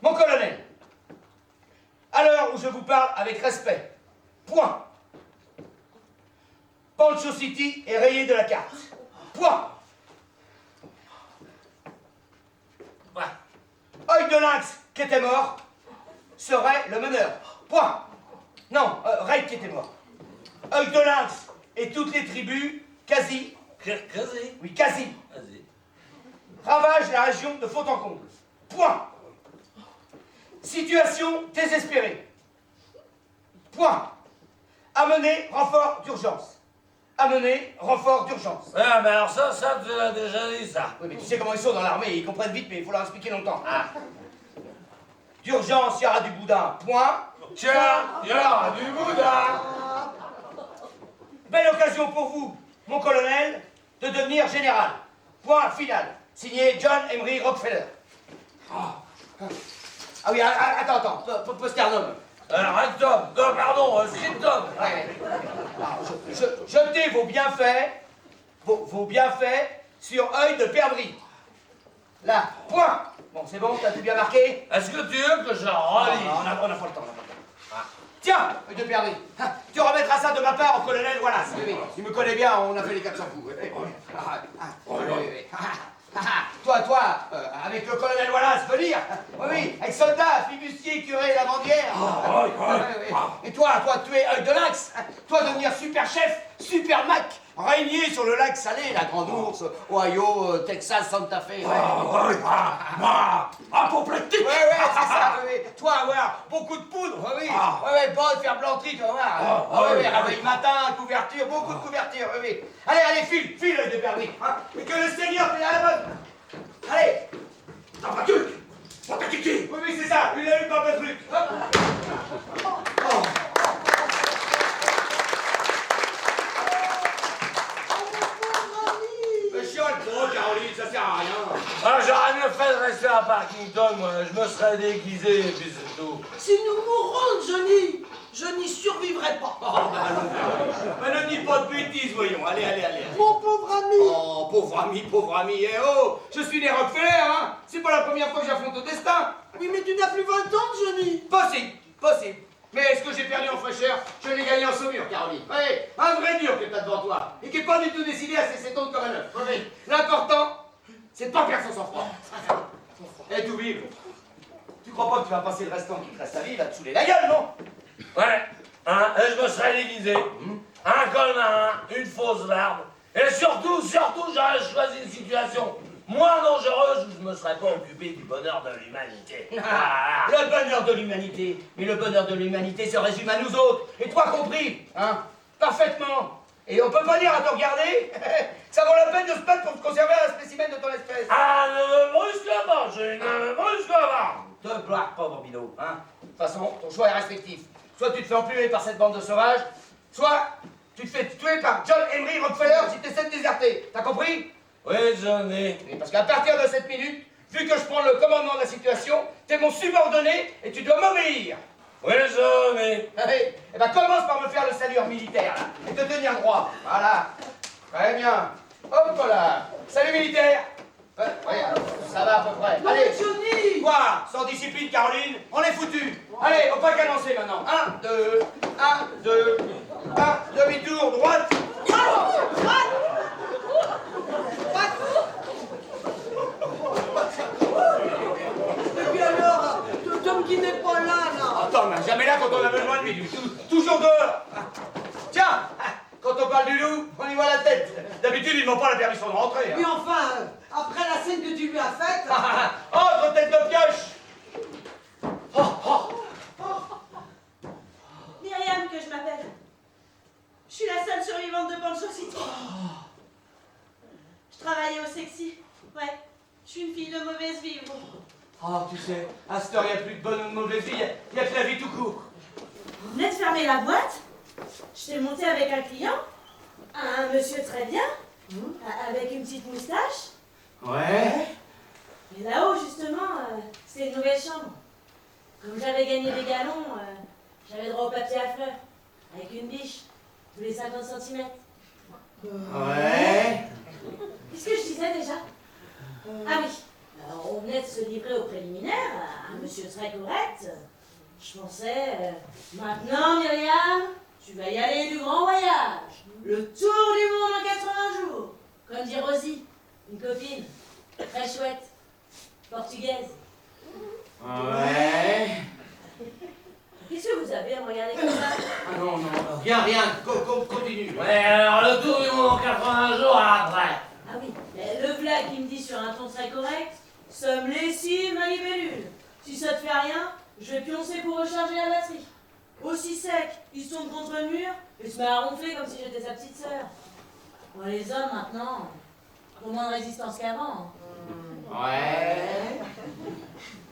Mon colonel, à l'heure où je vous parle avec respect, point. Poncho City est rayé de la carte. Point. Œil de lynx, qui était mort, serait le meneur. Point. Non, Ray qui était mort. Œil de lynx et toutes les tribus, quasi. Quasi. Oui, quasi. Vas-y. Ravagent la région de fond en comble. Point. Situation désespérée. Point. Amener renfort d'urgence. amener renfort d'urgence. Ah, mais alors ça, tu l'as déjà dit, ça. Oui, mais tu sais comment ils sont dans l'armée, ils comprennent vite, mais il faut leur expliquer longtemps. Ah. D'urgence, il y aura du boudin, point. Tiens, il y aura du boudin. Belle occasion pour vous, mon colonel, de devenir général. Point final. Signé John Emery Rockefeller. Ah oui, attends, posternum. Rectum, non, pardon, scriptum. Ouais. Alors, jetez vos bienfaits, vos bienfaits sur œil de perdrix. Là, point. Bon, c'est bon, t'as tout bien marqué? Est-ce que tu veux que je relise? On n'a pas le temps, Tiens, œil de perdrix. Tu remettras ça de ma part au colonel Wallace. Oui, il me connaît bien, on a fait les 400 coups. Toi, avec le colonel Wallace, venir. Oui, avec soldats, flibustiers, curés, lavandières. Et toi, tu es œil de lynx. Toi, devenir super chef, super mac, régner sur le lac Salé, la Grande Ourse, Ohio, Texas, Santa Fe. Apoplectique. Ouais, c'est ça, oui. Toi, avoir beaucoup de poudre, oui. Bonne, faire blanterie, tu vas voir. Réveil matin, couverture, beaucoup de couverture, oui. Allez, file, œil de perdrix. Et que le Seigneur te la bonne. Allez. T'as pas de faut t'attaquer. Oui, c'est ça, il a eu pas de truc. Mais chiole trop, Caroline, ça sert à rien. Ah, j'aurais mieux fait de rester à Parkington, moi. Je me serais déguisé, et puis c'est tout. Si nous mourons, Johnny, je n'y survivrai pas. Mais ne dis pas de bêtises, voyons. Allez. Mon pauvre ami. Oh, pauvre ami, eh oh. Je suis né Rockefeller, hein. C'est pas la première fois que j'affronte le destin. Oui, mais tu n'as plus 20 ans, Johnny. Possible. Mais ce que j'ai perdu en fraîcheur, je l'ai gagné en saumure, Caroline. Oui, un vrai dur que t'as devant toi. Et qui n'est pas du tout décidé à cesser ton comme un œuf. Oui. L'important, c'est de pas perdre son sang-froid. Et tout vivre. Tu crois pas que tu vas passer le restant qui te reste à vivre à te saouler la gueule, non? Ouais, et je me serais déguisé. Un col marin, une fausse barbe. Et surtout, j'aurais choisi une situation moins dangereuse où je me serais pas occupé du bonheur de l'humanité. Le bonheur de l'humanité. Mais le bonheur de l'humanité se résume à nous autres. Et toi compris, hein? Parfaitement. Et on peut pas dire à te regarder ça vaut la peine de se battre pour te conserver un spécimen de ton espèce. Ah, ne me brusque pas, ne me brusque pas. Te blague pas, Bambino, hein? De toute façon, ton choix est restrictif. Soit tu te fais emplumer par cette bande de sauvages, soit tu te fais tuer par John Emery Rockefeller si tu essaies de déserter. T'as compris? Oui, Johnny. Oui, parce qu'à partir de cette minute, vu que je prends le commandement de la situation, t'es mon subordonné et tu dois m'obéir. Oui, Johnny. Eh ben commence par me faire le salut militaire, là, et te tenir droit. Voilà. Très bien. Hop là. Salut militaire. Regarde, ça va à peu près. Non, Allez. mais Johnny. Quoi? Sans discipline, Caroline, on est foutu. Allez, on va cadencer maintenant. 1, 2, 1, demi-tour, droite. Et puis alors, Tom qui n'est pas là. Attends, mais jamais là quand on a besoin de lui. Toujours dehors. Tiens, quand on parle du loup, on y voit la tête. D'habitude, ils n'ont pas la permission de rentrer. Mais enfin, après la scène que tu lui as faite... Entre tête de pioche. Myriam, que je m'appelle. Je suis la seule survivante de Pancho City. Je travaillais au Sexy. Ouais, je suis une fille de mauvaise vie, gros. Oh, tu sais, à cette heure, il n'y a plus de bonne ou de mauvaise vie, il n'y a que la vie tout court. Vous venez de fermer la boîte. Je t'ai monté avec un client. Un monsieur très bien. Avec une petite moustache. Ouais. Et là-haut, justement, c'est une nouvelle chambre. Comme j'avais gagné des galons, j'avais droit au papier à fleurs. Avec une biche. Tous les 50 cm. Ouais. Qu'est-ce que je disais déjà? Ah oui, alors, on venait de se livrer au préliminaire à un monsieur très correct. Je pensais, maintenant Myriam, tu vas y aller du grand voyage. Le tour du monde en 80 jours. Comme dit Rosie, une copine, très chouette, portugaise. Ouais. Qu'est-ce que vous avez à me regarder comme ça? Ah non, rien, continue. Ouais, alors le tour du monde en 80 jours après. Ah oui, mais le v'là qui me dit sur un ton très correct, somme lessive ma libellule. Si ça te fait rien, je vais pioncer pour recharger la batterie. Aussi sec, il se tourne contre le mur et se met à ronfler comme si j'étais sa petite sœur. Bon, les hommes, maintenant, ont moins de résistance qu'avant. Ouais.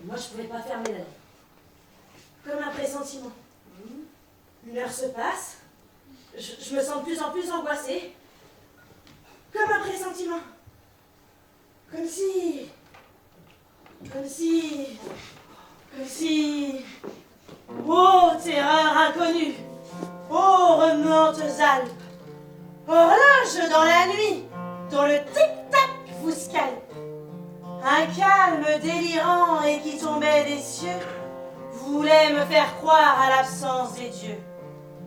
Moi, je pouvais pas fermer l'œil. Comme un pressentiment. Une heure se passe, je me sens de plus en plus angoissée. Comme un pressentiment. Comme si... Ô terreur inconnue, ô remuantes Alpes, horloge dans la nuit, dont le tic-tac vous scalpe. Un calme délirant et qui tombait des cieux voulait me faire croire à l'absence des dieux.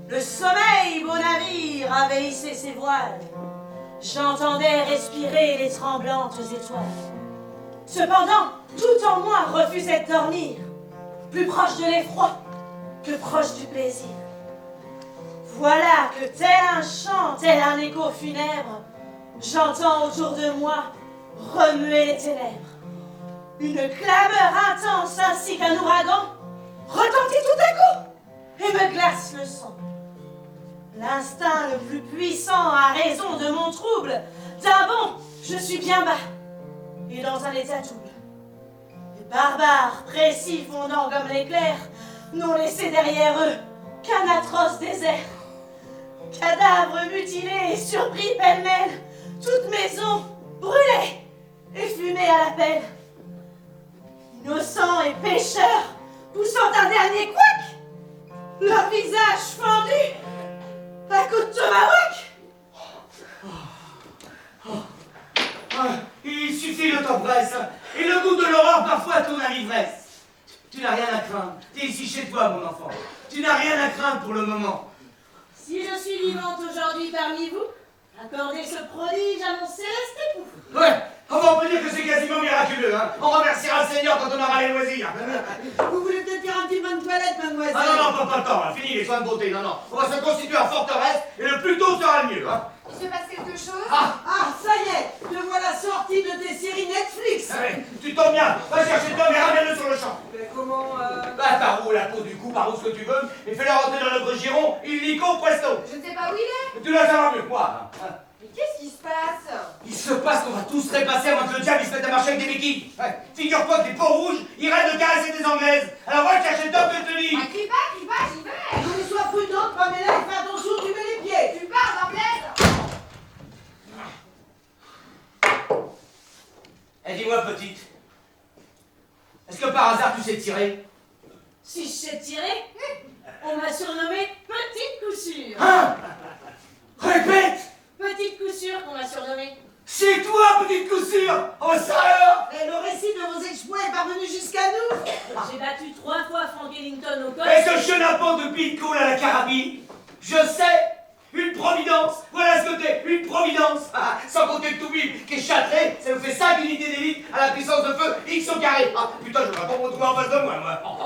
Le sommeil, beau navire, avait hissé ses voiles. J'entendais respirer les tremblantes étoiles. Cependant, tout en moi refusait de dormir, plus proche de l'effroi que proche du plaisir. Voilà que tel un chant, tel un écho funèbre, j'entends autour de moi remuer les ténèbres. Une clameur intense ainsi qu'un ouragan retentit tout à coup et me glace le sang. L'instinct le plus puissant a raison de mon trouble. D'un bond, je suis bien bas et dans un état double. Les barbares, précis fondant comme l'éclair, n'ont laissé derrière eux qu'un atroce désert. Cadavres mutilés et surpris pêle-mêle, toute maison brûlée et fumée à la pelle. Innocents et pécheurs, poussant un dernier couac, leur visage fendu à coups de tomahawk. Il suffit de ton presse, et le goût de l'horreur parfois tourne à l'ivresse. Tu n'as rien à craindre, t'es ici chez toi, mon enfant. Tu n'as rien à craindre pour le moment. Si je suis vivante aujourd'hui parmi vous, accordez ce prodige à mon céleste époux. Ouais, enfin on peut dire que c'est quasiment miraculeux, hein. On remerciera le Seigneur quand on aura les loisirs. Vous voulez peut-être faire un petit bain de toilette, mademoiselle? Ah non, pas le temps, là. Fini les soins de beauté, non. On va se constituer en forteresse, et le plus tôt sera le mieux, hein. Il se passe quelque chose? Ah, ça y est, te voilà sorti de tes séries Netflix. Ouais, tu tombes bien, va chercher Tom et ramène-le sur le champ. Mais comment, Bah, par où la peau du cou, par où ce que tu veux, et fais-le rentrer dans le giron, illico presto. Je ne sais pas où il est. Tu dois savoir mieux que moi, hein. Mais qu'est-ce qui se passe? Il se passe qu'on va tous trépasser avant que le diable il se mette à marcher avec des béquilles. Ouais. Figure-toi que les peaux rouges iraient de caresser des anglaises. Alors va chercher Tom, je te dis. Ah, crie pas, j'y vais. mais sois prudente, Pamela, et fais attention, tu mets les pieds. Tu pars, d'anglaise. Eh, dis-moi, petite, est-ce que par hasard tu sais tirer? Si je sais tirer, on m'a surnommée Petite Coussure. Hein? Répète! Petite Coussure qu'on m'a surnommée. C'est toi, petite coussure! Oh, ça alors! Et le récit de vos exploits est parvenu jusqu'à nous. J'ai battu 3 fois Frank Ellington au col. Et ce chenapan de pitcool à la carabine, je sais, une providence, voilà ce que t'es, une providence. Ah, sans compter le Toubib qui est châtré, ça nous fait 5 unités d'élite à la puissance de feu X au carré. Ah, putain, je vais pas me retrouver en face de moi.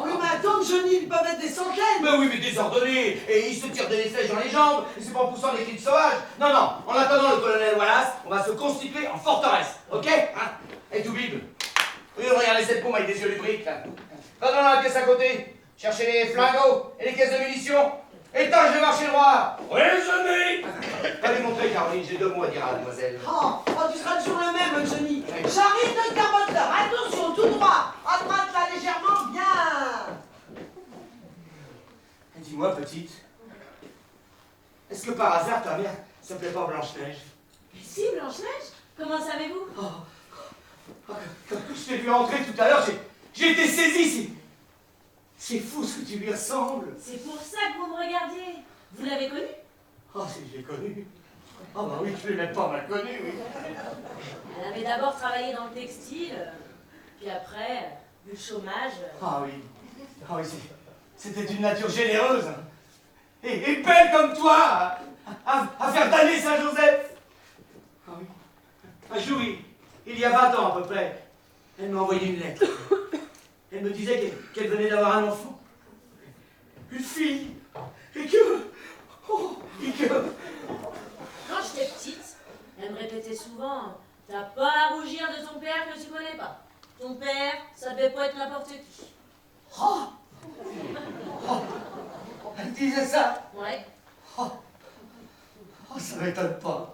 Oui, mais attends, Johnny, ils peuvent être des centaines. Mais oui, mais désordonnés, et ils se tirent des flèches dans les jambes, et c'est pas en poussant des cris de sauvages. Non, en attendant le colonel Wallace, on va se constituer en forteresse, ok? Hein? Et Toubib, oui, regardez cette pompe avec des yeux lubriques, là. Va dans la pièce à côté, chercher les flingots et les caisses de munitions. Étage de marché droit. Oui, Johnny. Va lui montrer, Caroline, j'ai 2 mots à dire à mademoiselle. Oh, tu seras toujours le même, Johnny. J'arrive de caboteur, attention, tout droit. À droite, là, légèrement, bien. Dis-moi, petite, est-ce que par hasard ta mère s'appelait pas Blanche-Neige? Mais si, Blanche-Neige, comment savez-vous? Quand je t'ai vu entrer tout à l'heure, j'ai été saisi. C'est fou ce que tu lui ressembles. C'est pour ça que vous me regardiez. Vous l'avez connue? Oh, si je l'ai connue. Oh bah oui, je l'ai même pas mal connue, oui. Elle avait d'abord travaillé dans le textile, puis après, vu le chômage. Ah oui, c'était d'une nature généreuse. Et belle comme toi, à faire damner Saint-Joseph. Ah oui. Un jour, il y a 20 ans à peu près, elle m'a envoyé une lettre. Elle me disait qu'elle venait d'avoir un enfant. Une fille. Et que... Quand j'étais petite, elle me répétait souvent « T'as pas à rougir de ton père que tu connais pas. Ton père, ça devait pas être n'importe qui. » Elle disait ça. Ouais. Ça m'étonne pas.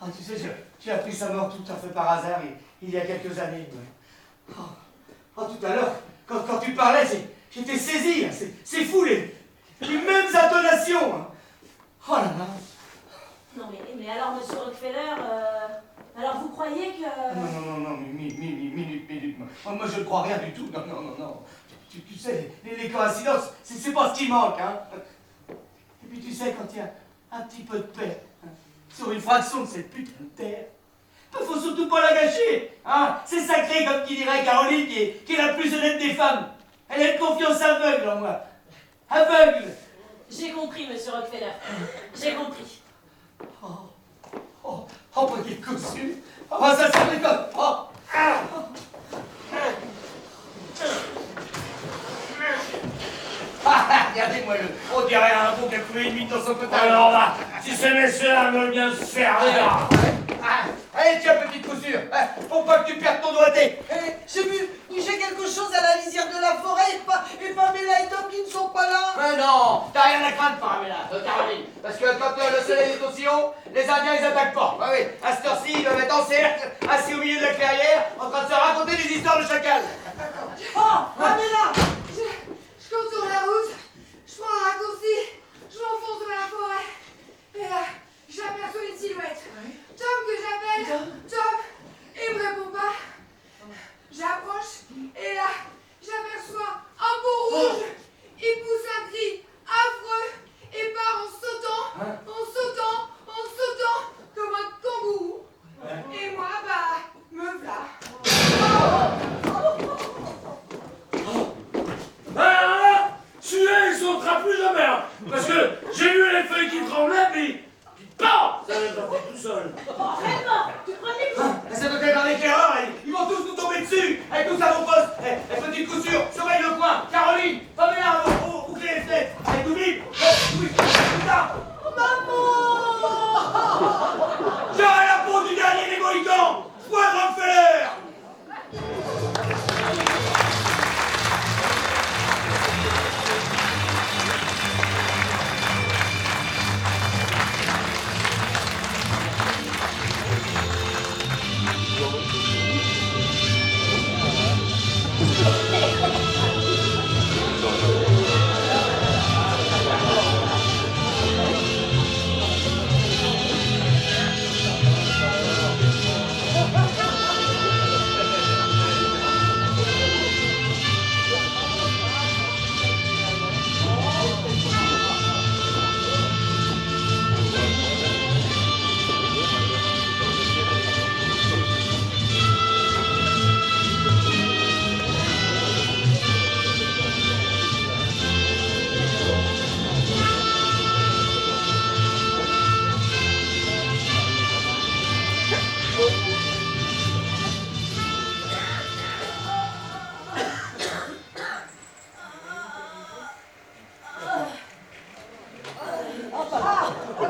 Ah, tu sais, j'ai appris sa mort tout à fait par hasard, il y a quelques années. Tout à l'heure, quand tu parlais, j'étais saisi. Hein. C'est fou, les mêmes intonations. Hein. Oh là là. Non, mais alors, monsieur Rockefeller, alors vous croyez que... Non, minute. Moi, je ne crois rien du tout. Non. Tu sais, les coïncidences, c'est pas ce qui manque. Hein. Et puis, tu sais, quand il y a un petit peu de paix, hein, sur une fraction de cette putain de terre, faut surtout pas la gâcher. Hein. C'est sacré, comme qui dirait Caroline, qui est la plus honnête des femmes. Elle a une confiance aveugle en moi. Aveugle. J'ai compris, monsieur Rockefeller. J'ai compris. Petite cousue. Ça rigole pas. Regardez-moi on dirait un beau qui a trouvé une mine dans son côté. Alors là, si ces messieurs-là veulent bien se servir. Allez, tiens, petite couture. Faut pas que tu perdes ton doigté. J'ai vu bouger quelque chose à la lisière de la forêt et Pamela et Tom qui ne sont pas là. Mais non, t'as rien à craindre, Pamela, Caroline. Parce que quand le soleil est aussi haut, les Indiens ils attaquent pas. Ah oui, à cette heure-ci, ils doivent être en cercle, assis au milieu de la clairière, en train de se raconter des histoires de chacal. Oh, Pamela. Je contourne la route, je prends un raccourci, je m'enfonce dans la forêt. Et là, j'aperçois une silhouette. Tom que j'appelle, Tom, il me répond pas. J'approche et là, j'aperçois un beau rouge. Il pousse un cri affreux et part en sautant, comme un kangourou. Et moi, me v'là. Celui-là, il sautera plus jamais. Hein, parce que j'ai vu les feuilles qui tremblaient, puis PAM! Ça n'est pas tout seul. Vraiment, tu prenais coup. Ça doit être un éclaireur, ils vont tous nous tomber dessus. Allez, tous à vos postes. Petite couture, surveille le coin. Caroline, Pamela, bouclez les fenêtres. Allez, tout vite. Oui, putain. J'aurai la peau du dernier des Mohicans. Point Rockefeller.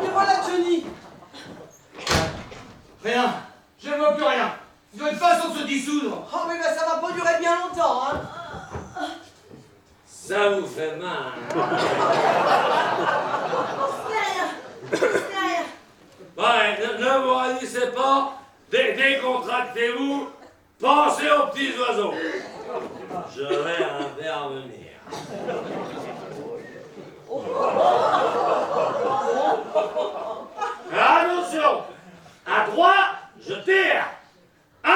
Mais voilà Johnny. Rien, je ne vois plus rien. Il doit être façon de se dissoudre. Oh mais là, ça va pas durer bien longtemps, hein. Ça vous fait mal. C'est rien. Ouais, ne vous raidissez pas, décontractez-vous, pensez aux petits oiseaux. Je vais intervenir. Attention, à 3, je tire. 1,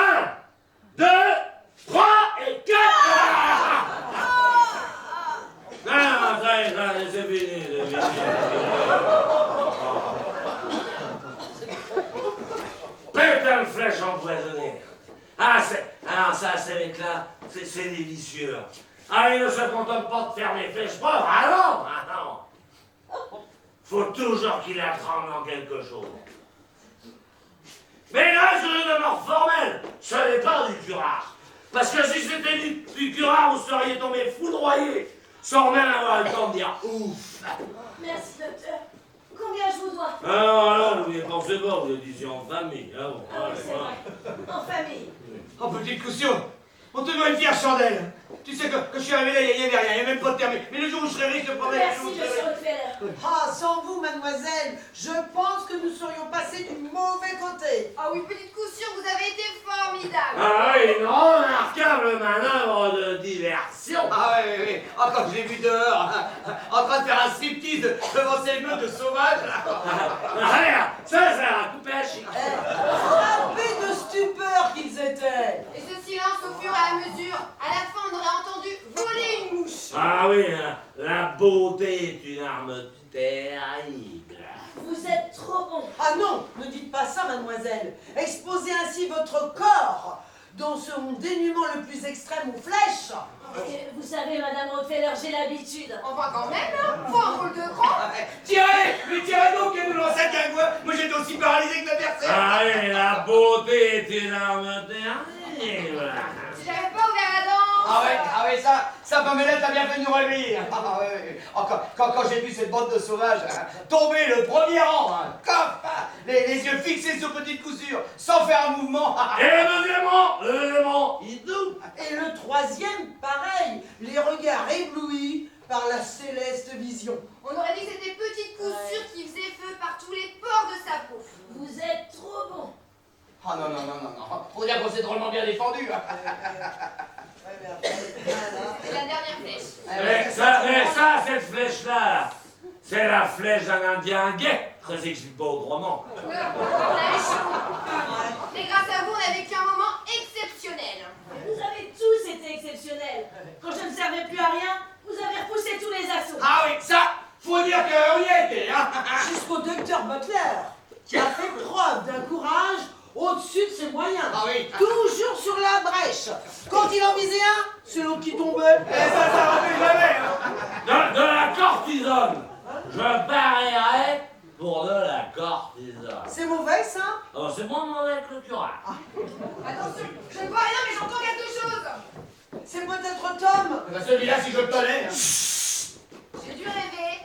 2, 3 et 4. Non, ça y est, c'est fini. Putain de flèche empoisonnée. Alors ça, ces mecs-là, c'est délicieux. Ah, ils ne se contentent pas de faire des flèches propres. Ah non. Faut toujours qu'il la tremble dans quelque chose. Mais là, je le demande formel. Ce n'est pas du curare. Parce que si c'était du curare, vous seriez tombé foudroyé, sans même avoir le temps de dire ouf. Merci, docteur. Combien je vous dois? Alors, vous n'y pensez pas, vous êtes ici en famille. Ah bon, Ah oui, c'est vrai. En famille. Oh, petite caution. On te doit une fière chandelle. Tu sais que je suis arrivé là, il n'y avait rien, il n'y avait même pas de terme. Mais le jour où je serai riche, je te promets. Merci, le jour où je serai monsieur riche- Rockefeller. Ah, sans vous, mademoiselle, je pense que nous serions passés du mauvais côté. Ah oui, petite coup sûre, vous avez été formidable. Ah oui, une remarquable manœuvre de diversion. Ah oui, oui, oui. Ah, quand je l'ai vu dehors, en train de faire un striptease devant ces meutes de sauvages. Regarde, ça a coupé à chic. Frappés de stupeur qu'ils étaient. Et ce silence au fur et à mesure, à la fin on aurait entendu voler une mouche. Ah oui, hein, la beauté est une arme terrible. Vous êtes trop bon. Ah non, ne dites pas ça, mademoiselle. Exposez ainsi votre corps dans son dénuement le plus extrême aux flèches. Vous savez, Madame Rockefeller, j'ai l'habitude. Enfin quand même, hein, faut un rôle de grand. Tirez, mais tirez donc et nous lancer un moi. Moi j'étais aussi paralysé que l'adversaire. Ah oui, la beauté est une arme terrible. Si j'avais pas ouvert la danse. Ah ouais, ça Pamelette a bien fait nous réveiller. Ah ouais, ouais. Quand j'ai vu cette bande de sauvages tomber le premier rang, coff, les yeux fixés sur petite couture, sans faire un mouvement. Et le deuxième rang, il doute. Et le troisième, pareil, les regards éblouis par la céleste vision. On aurait dit que c'était petite coup sûre qui faisait feu par tous les pores de sa peau. Vous êtes trop bon. Ah non. Faut dire qu'on s'est drôlement bien défendu. C'est la dernière flèche. Mais ça, cette flèche-là, c'est la flèche d'un Indien gay. Ça s'explique pas autrement. On a chaud. Mais grâce à vous, on a vécu un moment exceptionnel. Vous avez tous été exceptionnels. Quand je ne servais plus à rien, vous avez repoussé tous les assauts. Ah oui, ça, faut dire qu'on y a été. Jusqu'au docteur Butler, qui a fait preuve d'un courage au-dessus de ses moyens. Ah oui. Toujours sur la brèche. Quand il en visait un, c'est l'autre qui tombait. Et ça refait jamais. De la cortisone. Je parierais pour de la cortisone. C'est mauvais, ça? Oh, c'est moins mauvais que le curare. Attention, je ne vois rien, mais j'entends quelque chose. C'est peut-être Tom. Celui-là, si je le connais. J'ai dû rêver.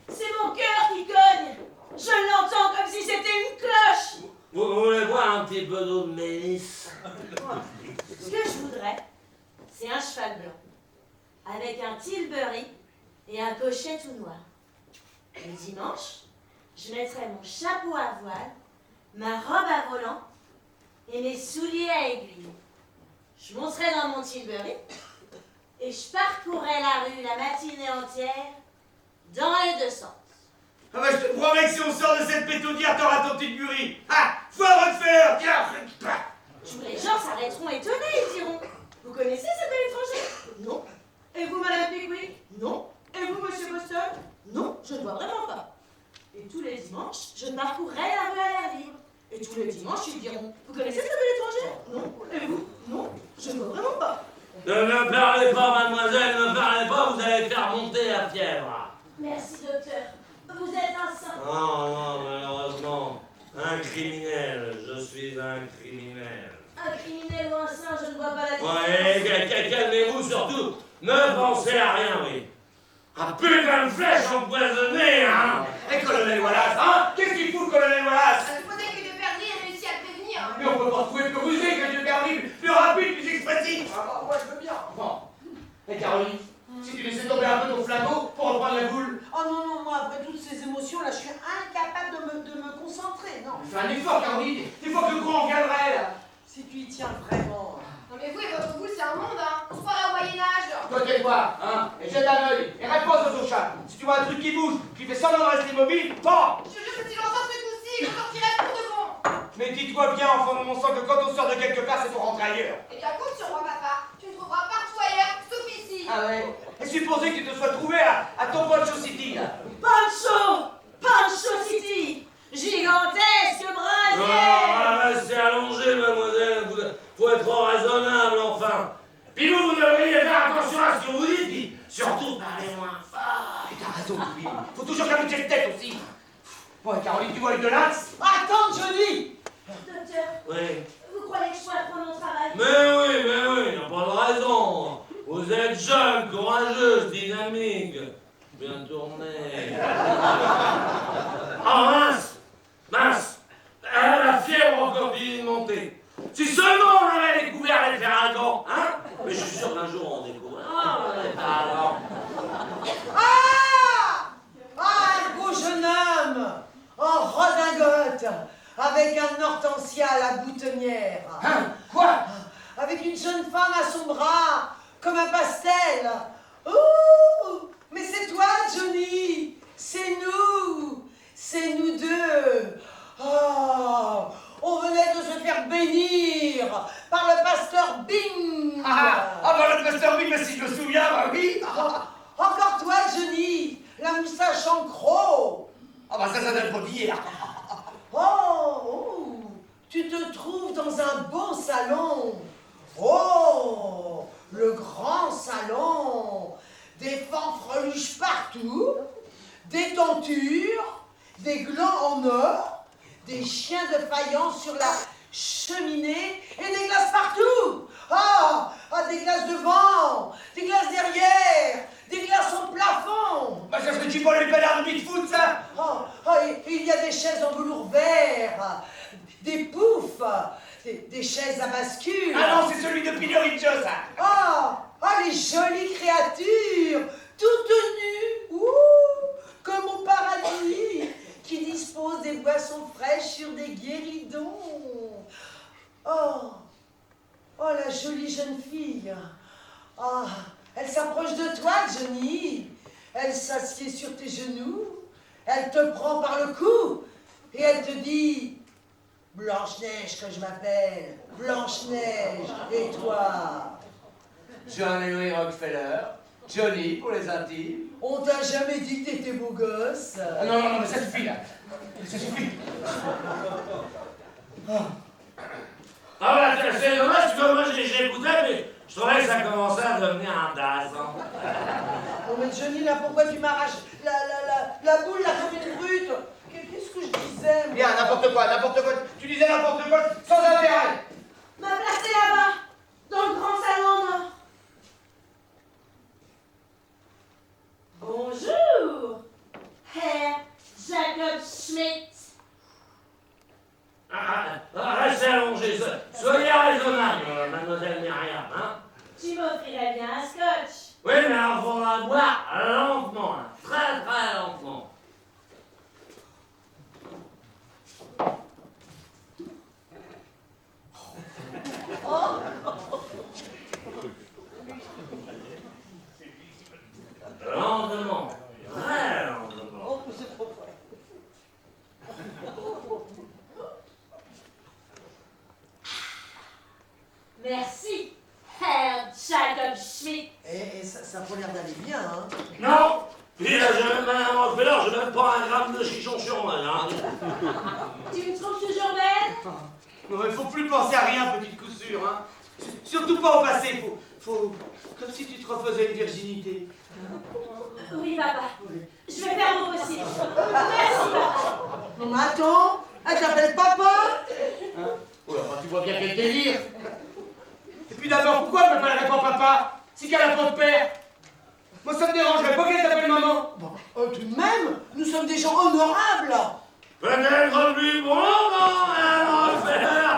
C'est mon cœur qui cogne. Je l'entends comme si c'était une cloche. Vous voulez boire un petit peu d'eau de mélisse? Ce que je voudrais, c'est un cheval blanc, avec un tilbury et un cochet tout noir. Le dimanche, je mettrais mon chapeau à voile, ma robe à volant et mes souliers à aiguilles. Je monterais dans mon tilbury et je parcourrais la rue la matinée entière dans les deux sens. Ah bah, je te promets que si on sort de cette pétaudière, t'auras ton petit bury. Ah, faut Rockefeller, tiens. Tous les gens s'arrêteront étonnés, ils diront: vous connaissez cet bel étranger? Non. Et vous, Madame Pickwick? Non. Et vous, Monsieur Boston? Non, je ne vois vraiment pas. Et tous les dimanches, je parcourrai la rue à l'air libre. Et tous les dimanches, ils diront: vous connaissez cet bel étranger? Non. Et vous? Non, je ne vois vraiment pas. Ne parlez pas, mademoiselle, ne parlez pas, vous allez faire monter la fièvre. Merci, docteur. Vous êtes un saint. Non, malheureusement, un criminel, je suis un criminel. Un criminel ou un saint, je ne vois pas la différence. Ouais, calmez-vous surtout, ne pensez à rien, oui. Ah, putain de flèche empoisonnée, hein. Et colonel Wallace, hein? Qu'est-ce qu'il fout, le colonel Wallace? Peut-être que de perdre ait réussi à le prévenir. Mais on peut pas trouver plus rusé que Dieu permis, plus rapide, plus expressif. Ah bah, moi, je veux bien. Bon. Et Caroline, si tu laissais tomber un peu ton flingot pour reprendre la boule. Oh non, moi, après toutes ces émotions-là, je suis incapable de me concentrer, non. Fais un effort, Caroline. Il faut que le courant viendrait, là. Si tu y tiens vraiment. Non mais vous et votre boule, c'est un monde, hein. On se croirait au Moyen-Âge. Toi, tais-toi, hein, et jette un œil, et repose au chat. Si tu vois un truc qui bouge, qui fait semblant de rester immobile, bon. Je te jure que si j'entends ce coup-ci, je sortirai pour de bon. Mais dis-toi bien, enfant de mon sang, que quand on sort de quelque part, c'est pour rentrer ailleurs. Eh bien, compte sur moi, papa. Tu me trouveras partout ailleurs, sauf ici. Ah ouais. Et supposez que tu te sois trouvé à ton Poncho City, là. Pancho City, gigantesque brasier. Ah, restez allongé, mademoiselle, faut être raisonnable, enfin. Puis vous devriez faire attention à ce que vous dites, puis surtout parlez moins fort. Et t'as raison, Toubib. Faut toujours garder une tête aussi. Bon, et Caroline, tu vois avec de l'axe? Attends, Johnny. Docteur, Oui. vous croyez que je pourrais prendre mon travail? Mais oui, il n'y a pas de raison. Vous êtes jeune, courageuse, dynamique. Bien tourné. Ah mince, la fièvre continue de monter. Si seulement on avait découvert les Ferragans, hein? Mais je suis sûr qu'un jour on découvrira. Alors, Un beau jeune homme en redingote, avec un hortensia à la boutonnière. Hein? Quoi? Avec une jeune femme à son bras, comme un pastel. Ouh! Mais c'est toi, Johnny! C'est nous deux! Oh! On venait de se faire bénir par le pasteur Bing! Bah le pasteur Bing, mais si je me souviens, bah oui! Encore toi, Johnny! La moustache en croc! Bah ça date pas d'hier! Oh! Tu te trouves dans un beau salon! Oh! Le grand salon! Des fanfreluches partout, des tentures, des glands en or, des chiens de faïence sur la cheminée et des glaces partout! Des glaces devant, des glaces derrière, des glaces au plafond! Bah ça serait-tu pas les pédards de foot, ça? Et il y a des chaises en velours vert, des poufs, des chaises à bascule. Ah non, c'est celui de Pino Riccio, ça! Les jolies créatures, toutes nues, comme au paradis, qui disposent des boissons fraîches sur des guéridons. La jolie jeune fille. Elle s'approche de toi, Johnny. Elle s'assied sur tes genoux. Elle te prend par le cou et elle te dit: Blanche-Neige que je m'appelle, Blanche-Neige, et toi? John Henry Rockefeller, Johnny pour les intimes. On t'a jamais dit que t'étais beau gosse? Non, mais ça suffit là. Ça suffit. voilà, c'est dommage parce que moi j'écoutais, mais je trouvais que ça commençait à devenir un daze. Oh mais Johnny, là, pourquoi tu m'arraches la boule là comme une brute? Qu'est-ce que je disais, moi? Bien, n'importe quoi. Tu disais n'importe quoi sans intérêt. Ma place est là-bas, dans le grand salon nord. Bonjour, Herr Jacob Schmidt. Restez allongés, soyez raisonnable, mademoiselle Myriam, hein? Tu m'offrirais bien un scotch. Oui, mais alors faut la boire lentement, hein, très très lentement. Lentement, très lentement. C'est trop vrai. Merci, Herr Jacob Schmidt. Et ça a pas l'air d'aller bien, hein? Non! Puis là, j'ai même un Rockefeller, j'ai même pas un gramme de chichon sur moi, hein. Tu me trouves toujours belle? Non, mais faut plus penser à rien, petite coup sûr, hein. Surtout pas au passé, faut... Comme si tu te refaisais une virginité. Oui, papa. Je vais faire mon possible. Merci, papa. Non mais attends, elle t'appelle papa? Oh là, tu vois bien quel délire. Et puis d'abord, pourquoi elle m'appellerait pas papa si qu'elle a pas de père? Moi, ça me dérangerait pas qu'elle t'appelle maman. Tout de même, nous sommes des gens honorables. Peut-être plus bon longtemps, un Rockefeller,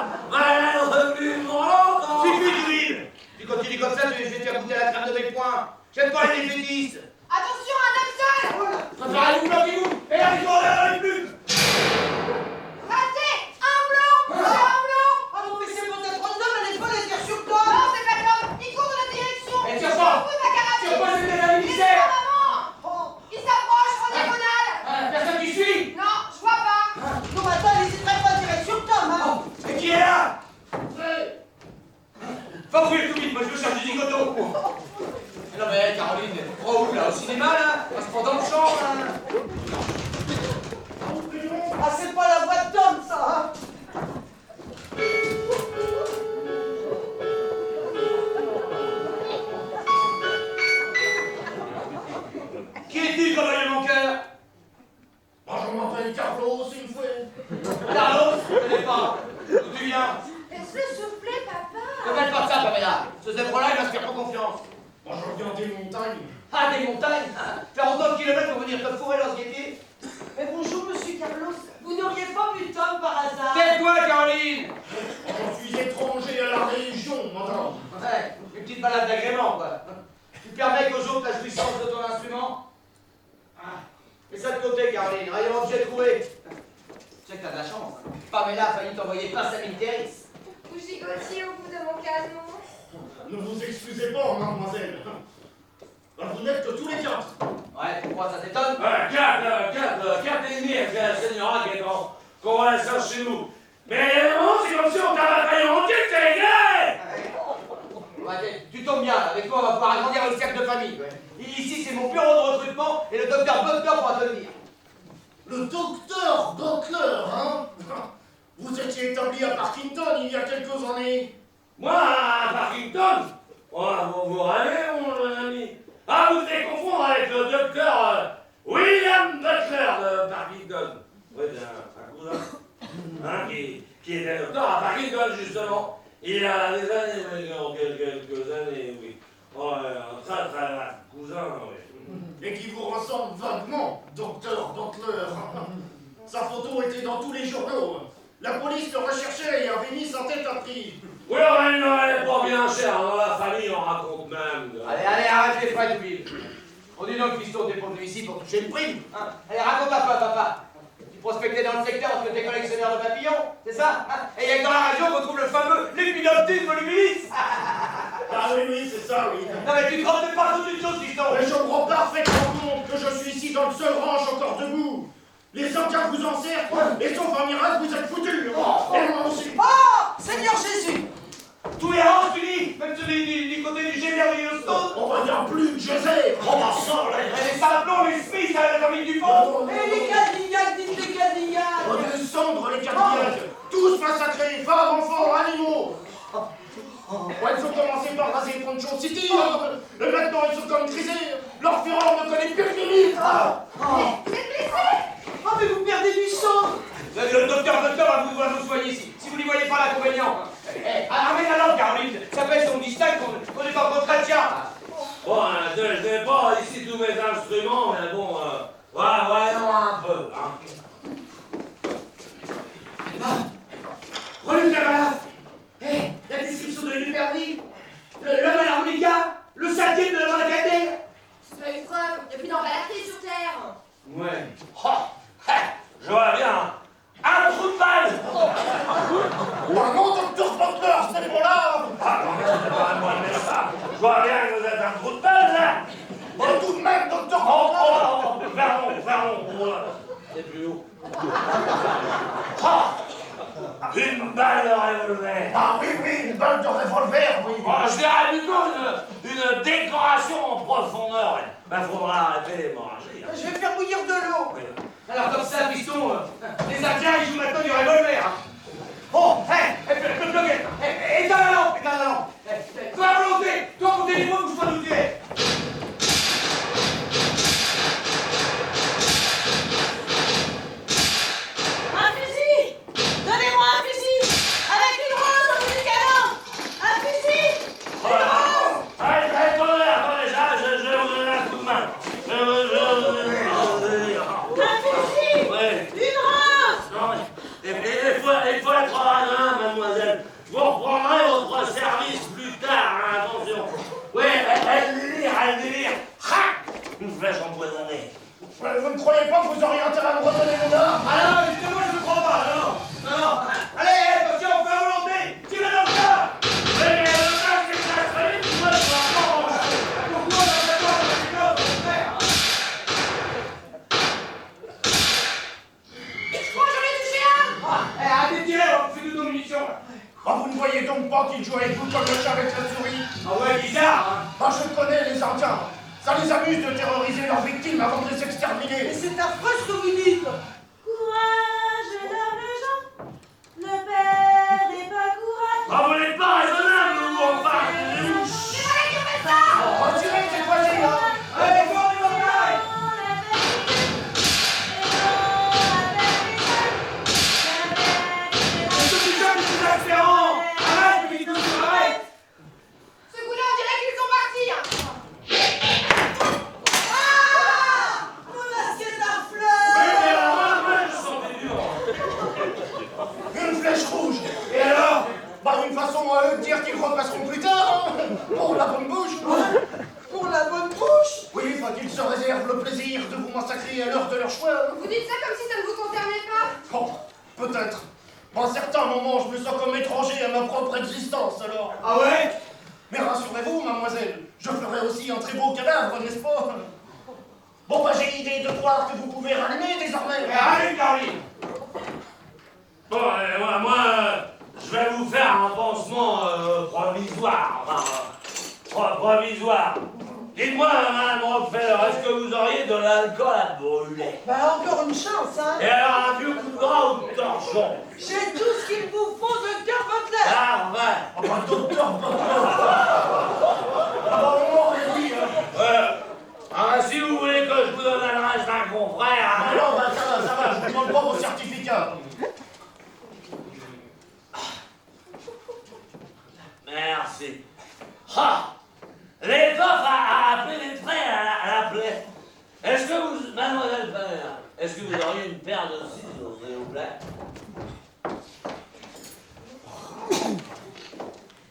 peut-être plus bon longtemps. Suffit, Louis. Puis quand tu dis comme ça, je vais te faire goûter la crème de mes poings. J'aime pas les fétiches. Attention, un homme seul! Préparez-vous, bloquez-vous. Et là, il faut regarder plus. Raté! Un blanc! C'est un blanc! Ah non, mais c'est peut-être un homme, elle est folle, elle tire sur toi. Non, c'est pas l'homme! Il court dans notre direction! Elle tire pas. Coupe à karaté! Tire pas, c'était la Mais ministère. c'est maman! Il s'approche en diagonale! Personne qui suit. Non, je vois pas! Non mais attends, elle hésiterait pas à tirer sur Tom, hein. Et qui est là? Va ouvrir tout vite, moi je veux chercher du zigoto. Non mais Caroline, tu crois où là? Au cinéma là? On se prend dans le champ là? Ah, c'est pas la voix de Tom, ça, hein. Qui es-tu, cavalier mon cœur? Moi, je m'appelle Carlos, il me fait. Carlos, je connais pas. D'où tu viens? Laisse-le souffler, papa! Ne faites pas de ça, Pamela. Ce zèbre-là, il va se faire pas confiance. Moi, je reviens des montagnes. Ah, des montagnes? Faire autant de kilomètres pour venir te fourrer dans ce guettier? Mais bonjour, monsieur Carlos. Vous n'auriez pas vu Tom par hasard? Tais-toi, Caroline! Je suis étranger à la religion, madame. Ouais. Et petite balade d'agrément, quoi. Tu permets qu'aux autres la jouissance de ton instrument? Mets ça de côté, Caroline, rayon objet trouvé. Tu sais que t'as de la chance. Pamela a failli t'envoyer pince à Militeris. Vous gigotiez au bout de mon canon. Ne vous excusez pas, mademoiselle. Vous n'êtes que tous les quatre. Ouais, pourquoi ça t'étonne? Quatre et demi, Señora, qu'on va aller chercher chez nous. Mais c'est comme si on t'avait bataillé entier, c'est gars! Ouais, tu tombes bien, avec toi on va pouvoir agrandir le cercle de famille. Ouais. Ici c'est mon bureau de recrutement et le docteur Butler pourra te le dire. Le docteur Butler, hein? Vous étiez établi à Parkington il y a quelques années. Moi, à Parkington? Vous rêvez, mon ami? Ah, vous devez confondre avec le docteur William Butler de Parkington. Oui, c'est un cousin. Hein, qui était docteur à Parkington, justement. Il y a des années, quelques années, oui. Un très très cousin, oui. Et qui vous ressemble vaguement, docteur Butler. Sa photo était dans tous les journaux. La police le recherchait et avait mis sa tête à prix. Oui, il n'en est pas bien cher. Dans la famille, on raconte même. Allez, arrête les frais de ville. On dit donc, fiston, t'es pas venu ici pour toucher une prime. Hein? Allez, raconte un peu, papa. Tu prospectais dans le secteur parce que t'es collectionneur de papillons, c'est ça? Hein? Et il y a que dans la radio qu'on trouve le fameux Lepidoptis volubilis. Ah oui, c'est ça, oui. Non mais tu te rends pas compte d'une chose, fiston. Mais je me rends parfaitement compte que je suis ici dans le seul ranch encore debout. Les Indiens vous encerclent, et sauf un miracle, vous êtes foutus. Et moi aussi. Oh, Seigneur Jésus! Tous les rangs unis, même ceux du côté du Gévérioston. On va dire plus de Joseph. On va s'en Les Sablons, les Smiths, la famille du fond. Et les Cadignacs, dites les Cadignacs! On descendre les Cadillacs, tous massacrés, femmes, enfants, animaux. Ouais, ils ont commencé par raser Poncho City, et maintenant ils sont comme grisés. Leur fureur ne connaît plus de limite. Vous êtes blessé? Oh, mais vous perdez du sang! Le docteur va vous soigner ici, si vous n'y voyez pas l'inconvénient. Armez la lampe, Caroline. Ça fait son distingue qu'on est en contradiction. Bon, je n'ai pas ici tous mes instruments, mais bon, voyons un peu. Relève la balafre. La description de l'Uperdi, l'homme à l'harmonica, le cinquième de la barricade. C'est pas une preuve. Il n'y a plus d'emballeté sur Terre. Ouais. Je vois bien un trou de balle. Oh non, docteur Butler, c'est bon là. Ah non, mais c'est pas à moi de mettre ça. Je vois bien que vous êtes un trou de balle, là. Oh, tout de même, docteur Butler. Pardon. C'est plus haut. Une balle de revolver. Ah oui, une balle de revolver, oui. Je dirais plutôt une décoration en profondeur. Ben, faudra arrêter l'hémorragie. Je vais faire bouillir de l'eau! Alors comme ça, piston, les Indiens, ils jouent maintenant du revolver. Oh, éteins la lampe, Toi, à volonté, toi, mon téléphone, vous sois nous tuer. Un fusil! Donnez-moi un fusil! Avec une rose au bout du canon! Un fusil! Attendez, je vais vous donner un coup de main. Un fusil! Ouais. Une rose! Non, mais il faut être radin, mademoiselle. Vous reprendrez votre service plus tard, hein, attention. Oui, elle délire. Une flèche empoisonnée. Vous ne croyez pas que vous auriez intérêt à me redonner mon art? Ah non, justement, je ne crois pas, non. Allez, attention, on fait à volonté. Tirez dans le tas. Oui, mais le tas, c'est que ça serait vite, moi, je vais encore manger. Pourquoi on a fait quoi dans les blocs, mon frère? Je crois que j'en ai touché un. Arrêtez de tirer, on fait toutes nos munitions. Ah, vous ne voyez donc pas qu'il joue avec vous comme le chat avec la souris? Ah ouais, bizarre, hein. Ah, je connais les Indiens. Ça les amuse de terroriser leurs victimes avant de les exterminer. Mais c'est affreux ce que vous dites! Courage, nobles gens! Ne perdez pas courage! Ah, vous n'êtes pas raisonnable, vous, enfin. C'est voilà qui fait ça. Retirez cette voiture, hein. Allez, fort du bataille. Ce coup-là, on dirait qu'ils sont partis. Mon assiette à fleurs! Oui, mais alors, Pour la bonne bouche. Pour la bonne bouche. Oui, enfin qu'ils se réservent le plaisir de vous massacrer à l'heure de leur choix. Vous dites ça comme si ça ne vous concernait pas. Oh, peut-être. À certains moments, je me sens comme étranger à ma propre existence, alors. Ah ouais? Mais rassurez-vous, mademoiselle, je ferai aussi un très beau cadavre, n'est-ce pas? Bon, bah j'ai l'idée de croire que vous pouvez rallumer désormais. Allez, Caroline! Bon, moi, je vais vous faire un pansement provisoire. Provisoire. Dites-moi, Madame Rockefeller, est-ce que vous auriez de l'alcool à brûler? Bah encore une chance, hein. Et alors un vieux coup de gras ou de torchon? J'ai tout ce qu'il vous faut, docteur Butler. Ah, ouais. Oh, bah, docteur Butler. Ah, bah, on m'aurait dit, hein. Si vous voulez que je vous donne l'adresse d'un confrère... Ah, non, bah, ça va, je vous demande pas vos certificats. Merci. Ah, les coffres à pénétrer à la plaie. Est-ce que vous, mademoiselle Panner, est-ce que vous auriez une paire de ciseaux, s'il vous plaît?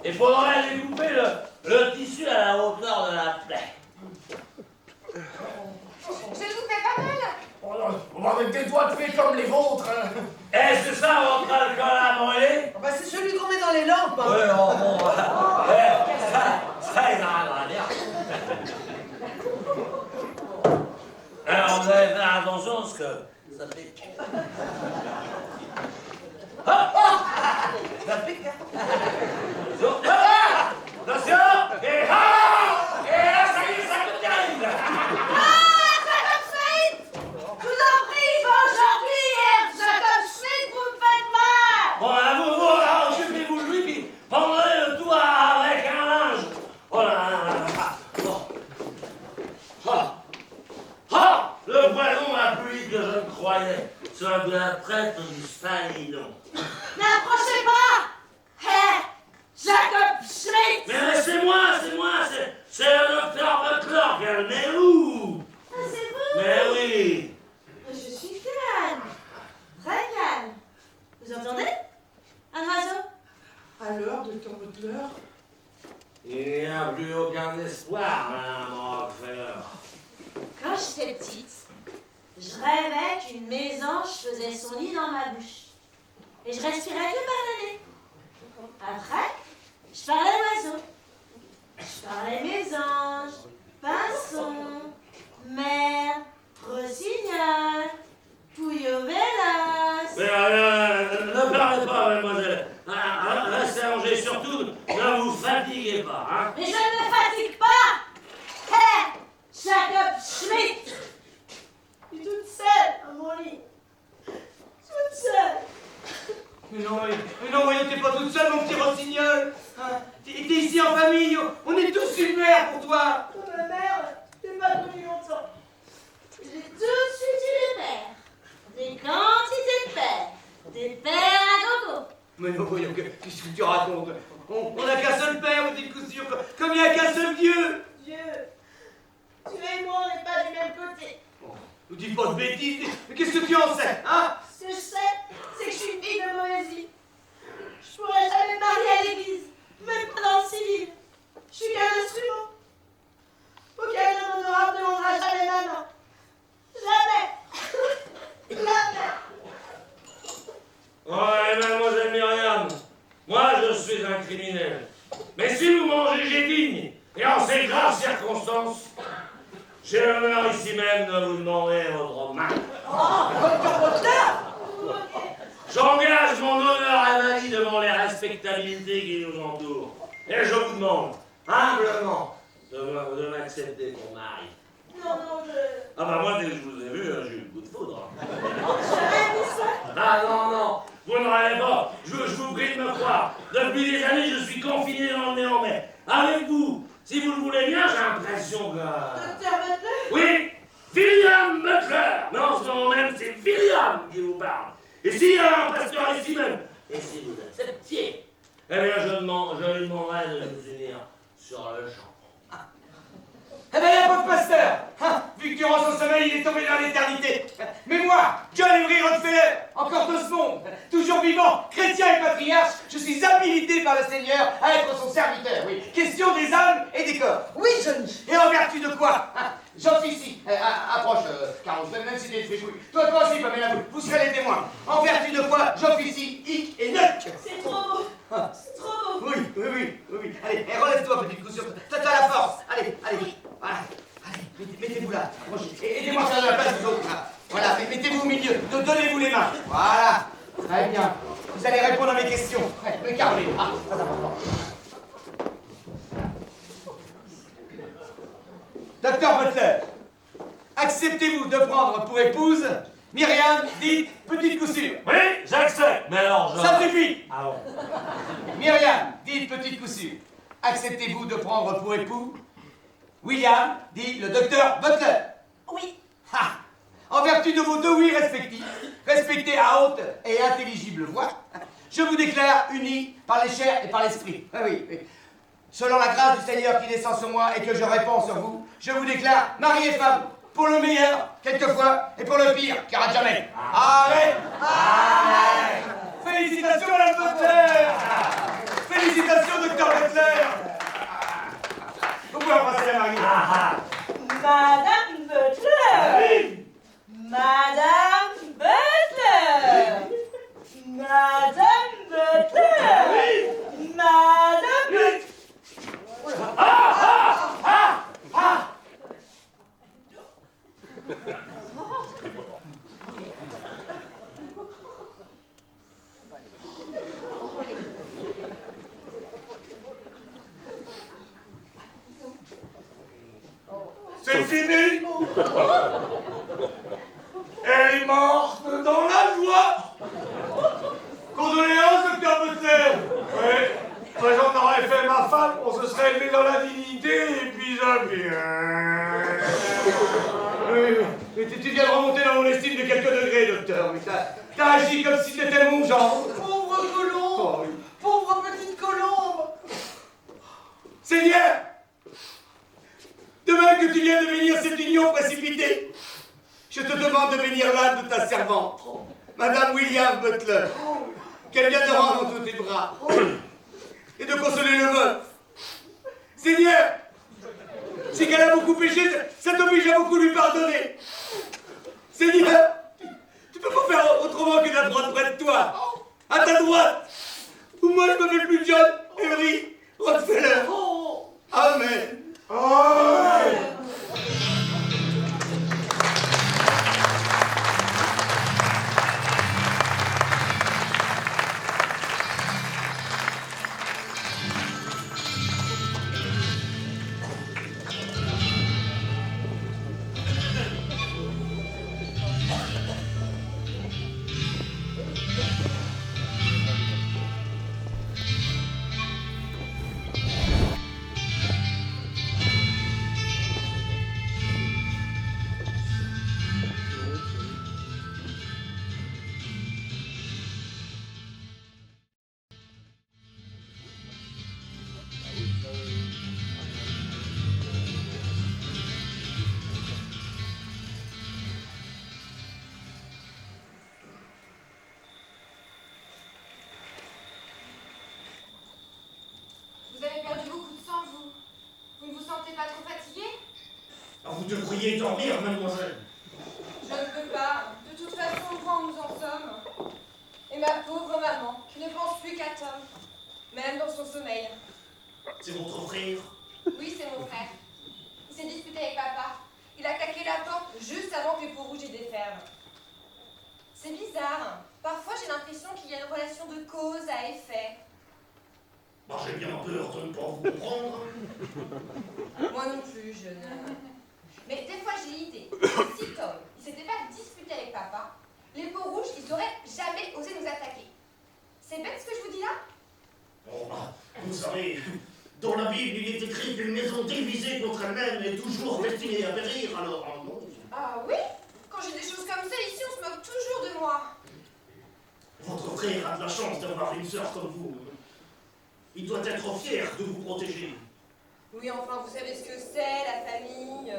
Il faudrait découper le tissu à la hauteur de la plaie. Je vous fais pas mal. Oh, non, avec des doigts de fée comme les vôtres, hein. Est-ce que ça, votre alcool à brûler? Bah c'est celui qu'on met dans les lampes. Hein. Oui, oh, bon, ça, il n'arrivera à dire. Alors, vous allez faire attention parce que ça pique. Ça pique, hein? Attention! Et là, ça y est, ça me terrible! Jacob Schmitt! Je vous en prie, aujourd'hui, Jacob Schmitt, vous me faites mal! Bon, là, vous occupez-vous de lui, puis pendrez le tout avec un linge. Oh là là là là. Oh, le poison va plus vite que je ne croyais. Ça doit traite du salidon. N'approchez pas! Hé! Jacob Schmitt! Mais c'est moi, c'est le docteur Butler, calmez-vous. Ah, c'est vous? Mais oui. Je suis calme. Très calme. Vous entendez? Un oiseau? À l'heure, docteur Butler. Il n'y a plus aucun espoir, Madame Rockefeller. Quand j'étais petite, je rêvais qu'une mésange faisait son nid dans ma bouche. Et je respirais que par le nez. Après, je parlais d'oiseaux. Je parlais mésange, pinson, mer, rossignol, pouillot véloce. Mais ne parlez pas, mademoiselle. Restez allongé, surtout, ne vous fatiguez pas, hein. Mais je ne me fatigue pas! Hé! Jacob Schmitt! Je suis toute seule à mon lit. Toute seule. Mais non, voyons, t'es pas toute seule, mon petit rossignol. Hein, t'es ici en famille, on est tous une mère pour toi. Ma mère, je l'ai pas connue longtemps. J'ai tout de suite eu des pères. Des quantités de pères. Des pères à gogo. Mais non, voyons, qu'est-ce que tu racontes? On n'a qu'un seul père, on dit coup sûr, comme il n'y a qu'un seul Dieu. Dieu, tu et moi, on n'est pas du même côté. Ne dis pas de bêtises, mais qu'est-ce que tu en sais, hein? Ce que je sais, c'est que je suis une fille de mauvaise vie. Je pourrais jamais marier à l'église, même pas dans le civil. Je suis qu'un instrument. Aucun homme honorable ne demandera jamais ma main. Jamais. Jamais. Ouais, mademoiselle Myriam, moi je suis un criminel. Mais si vous mangez j'ai digne, et en ces graves circonstances, j'ai l'honneur ici même de vous demander votre main. Docteur Butler. J'engage mon honneur à ma vie devant les respectabilités qui nous entourent. Et je vous demande, humblement, de m'accepter pour mari. Non, je... Ah bah moi, dès que je vous ai vu, j'ai eu le coup de foudre. Je rêve ça. Ah non, vous ne rêvez pas. Je vous prie de me croire. Depuis des années, je suis confiné dans le néant, mais avec vous, si vous le voulez bien, j'ai l'impression que... Docteur Butler. Oui, William Butler. Mais en ce moment même, c'est William qui vous parle. Et s'il y a un pasteur ici même, et si vous acceptiez, eh bien, je lui demanderai de nous unir sur le champ. Eh ben, y'a pas de pasteur, hein, vu que durant son sommeil, il est tombé dans l'éternité. Mais moi, John Henry Rockefeller, encore de ce monde, toujours vivant, chrétien et patriarche, je suis habilité par le Seigneur à être son serviteur, oui. Question des âmes et décider de ces couilles. Toi aussi, Pamela, vous serez les témoins. En vertu de quoi j'officie hic et nec. C'est trop beau. C'est trop beau. Oui. Allez, relève-toi, petite couture. T'as la force. Allez. Voilà. Allez, mettez-vous là. Aidez-moi à faire de la place aux autres. Là. Voilà, mettez-vous au milieu. Donnez-vous les mains. Voilà. Très bien. Vous allez répondre à mes questions. Mais Caroline. Ah, très important. Docteur Butler, acceptez-vous de prendre pour épouse Myriam, dite Petite Coussure? Oui, j'accepte, mais alors je... Ça suffit. Ah bon. Myriam, dite Petite Coussure, acceptez-vous de prendre pour époux William, dit le docteur Butler? Oui. Ha! En vertu de vos deux oui respectifs, respectés à haute et intelligible voix, je vous déclare unis par les chairs et par l'esprit. Oui. Selon la grâce du Seigneur qui descend sur moi et que je répands sur vous, je vous déclare mari et femme, pour le meilleur, quelquefois, et pour le pire, car à jamais. Amen. Félicitations, Madame Butler. Félicitations, docteur Butler. Vous pouvez embrasser la mariée. Madame Butler. Madame Butler. Madame Butler. Madame Butler. C'est fini. Elle est morte dans la joie. Condoléances, docteur Butler. Oui, moi j'en aurais fait ma femme, on se serait élevé dans la dignité et puis bien. Oui, mais tu viens de remonter dans mon estime de quelques degrés, docteur. Mais t'as agi comme si t'étais mon genre. Pauvre colombe. Oh, oui. Pauvre petite colombe. Seigneur, de même que tu viens de bénir cette union précipitée, je te demande de bénir l'âme de ta servante, Madame William Butler, qu'elle vient de rendre entre tes bras, et de consoler le veuf. Seigneur, c'est qu'elle a beaucoup péché, ça t'oblige à beaucoup lui pardonner. Seigneur, tu peux pas faire autrement que de la droite près de toi, à ta droite, ou moi je m'appelle plus John Henry Rockefeller. Amen. Vous avez perdu beaucoup de sang, vous. Vous ne vous sentez pas trop fatigué? Vous devriez dormir, mademoiselle. Je ne peux pas. De toute façon, on voit où nous en sommes. Et ma pauvre maman, qui ne pense plus qu'à Tom, même dans son sommeil. C'est votre frère. Oui, c'est mon frère. Il s'est disputé avec papa. Il a claqué la porte juste avant que les peaux rouges y déferlent. C'est bizarre. Parfois, j'ai l'impression qu'il y a une relation de cause à effet. J'ai bien peur de ne pas vous comprendre. Moi non plus, je ne... Mais des fois, j'ai l'idée. Si Tom, il s'était pas disputé avec papa, les peaux rouges, ils auraient jamais osé nous attaquer. C'est bête ce que je vous dis là? Vous savez, dans la Bible, il est écrit qu'une maison divisée contre elle-même est toujours destinée à périr, alors non. Ah oui? Quand j'ai des choses comme ça, ici, on se moque toujours de moi. Votre frère a de la chance d'avoir une sœur comme vous. Il doit être fier de vous protéger. Oui, enfin, vous savez ce que c'est, la famille.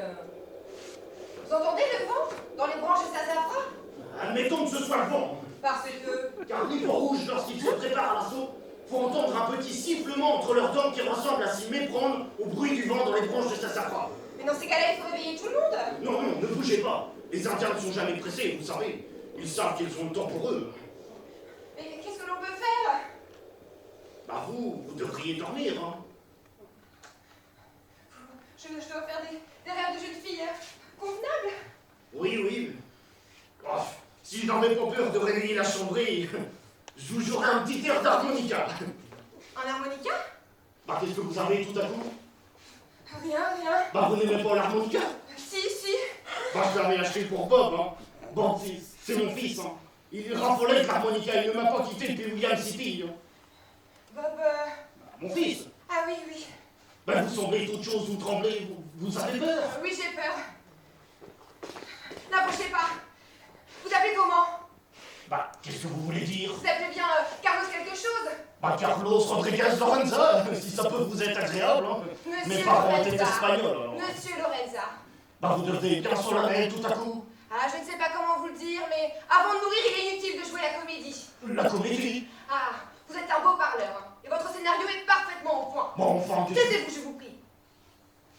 Vous entendez le vent dans les branches de Sazafra? Admettons que ce soit le vent. Parce que... Car les peaux rouges, lorsqu'ils se préparent à l'assaut, font entendre un petit sifflement entre leurs dents qui ressemble à s'y méprendre au bruit du vent dans les branches de Sazafra. Mais dans ces cas-là, il faut réveiller tout le monde. Non, ne bougez pas. Les Indiens ne sont jamais pressés, vous savez. Ils savent qu'ils ont le temps pour eux. Mais qu'est-ce que l'on peut faire? Bah vous devriez dormir, hein. Je dois faire des rêves de jeune fille convenables. Oui. Oh, si je n'avais pas peur de réveiller la chambrée, je vous jouerais un petit air d'harmonica. Un harmonica? Bah qu'est-ce que vous avez tout à coup? Rien. Bah vous n'aimez pas l'harmonica? Si. Bah je l'avais acheté pour Bob, hein. Bob, c'est mon fils, hein. Il raffolait de l'harmonica, il ne m'a pas quitté depuis William City. Hein. Bob, Mon fils. Ah oui. Ben vous semblez toute chose, vous tremblez, vous avez peur. Oui, j'ai peur. N'approchez pas. Vous appelez comment? Bah, qu'est-ce que vous voulez dire? Vous appelez bien Carlos quelque chose? Bah, Carlos Rodriguez Lorenza, si ça peut vous être agréable, hein. Mes Monsieur parents étaient Lorenza. espagnols, alors. Monsieur Lorenza. Bah, vous devez bien solennel tout à coup. Ah, je ne sais pas comment vous le dire, mais avant de mourir, il est inutile de jouer la comédie. La comédie. Ah, vous êtes un beau parleur, hein, et votre scénario est parfaitement au point. Bon, enfin, Taisez-vous, je vous prie.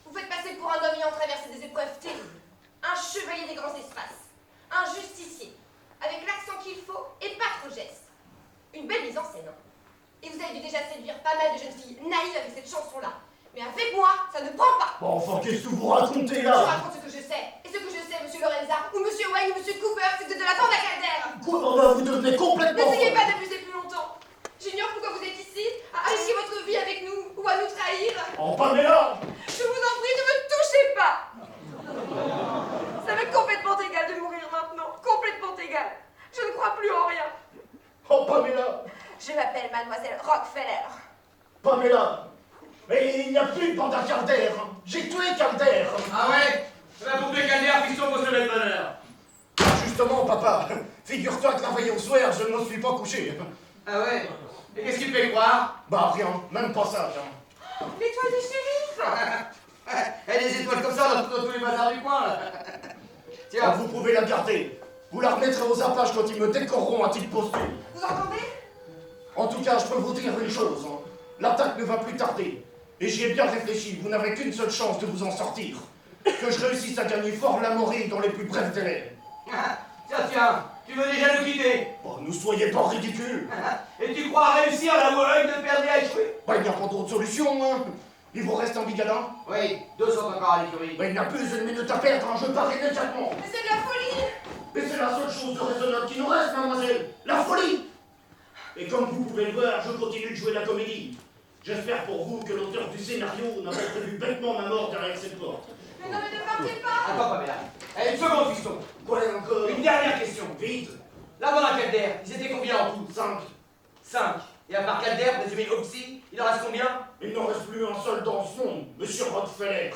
Vous faites passer pour un homme ayant traversé des épreuves terribles, un chevalier des grands espaces, un justicier, avec l'accent qu'il faut et pas trop geste. Une belle mise en scène, hein. Et vous avez dû déjà séduire pas mal de jeunes filles naïves avec cette chanson-là. Mais avec moi, ça ne prend pas. Bon, enfin, qu'est-ce que vous racontez Je là? raconte ce que je sais. Et ce que je sais, monsieur Lorenza, ou monsieur Wayne, ou monsieur Cooper, c'est que vous êtes de la bande à Calder. Quoi? Bah, vous devenez complètement... N'essayez pas d'abuser plus longtemps. J'ignore pourquoi vous êtes ici, à risquer votre vie avec nous, ou à nous trahir. Oh, Pamela! Je vous en prie, ne me touchez pas. Ça m'est complètement égal de mourir maintenant. Complètement égal. Je ne crois plus en rien. Oh, Pamela! Je m'appelle Mademoiselle Rockefeller. Pamela! Mais il n'y a plus de bande à Calder. J'ai tué Calder. Ah ouais? La poupée Calder, fiction pour se mettre bonheur. Justement, papa, figure-toi que la veille au soir, je ne me suis pas couché. Ah ouais? Et qu'est-ce qui te fait croire? Bah rien, même pas ça, tiens. L'étoile du shérif. Et des étoiles comme ça dans tous les bazars du coin, là. Ah, Tiens, vous pouvez la garder. Vous la remettrez aux Apaches quand ils me décoreront à titre posthume. Vous entendez? En tout cas, je peux vous dire une chose. Hein. L'attaque ne va plus tarder. Et j'y ai bien réfléchi, vous n'avez qu'une seule chance de vous en sortir. Que je réussisse à gagner Fort Lamoré dans les plus brefs délais. tiens, tu veux déjà nous quitter? Oh, ne soyez pas ridicules. Et tu crois réussir la Wologne de perdre et à échouer? Bah, il n'y a pas d'autre solution, hein. Il vous reste un bigalin? Oui, 2 sont encore à l'écurie. Bah, il n'y a plus une minute à perdre, hein. Je pars immédiatement. Mais c'est de la folie. Mais c'est la seule chose de raisonnable qui nous reste, mademoiselle. La folie. Et comme vous pouvez le voir, je continue de jouer la comédie. J'espère pour vous que l'auteur du scénario n'a pas prévu bêtement ma mort derrière cette porte. Mais non, mais ne partez pas. Attends, Pamela. Allez, une seconde, fiston. Quoi encore? Une dernière question. Vite. Là, dans la Calder, ils étaient combien en tout? 5. 5. Et à part Calder, présumé Oxy, il en reste combien? Il n'en reste plus un seul dans ce monde, monsieur Rockefeller.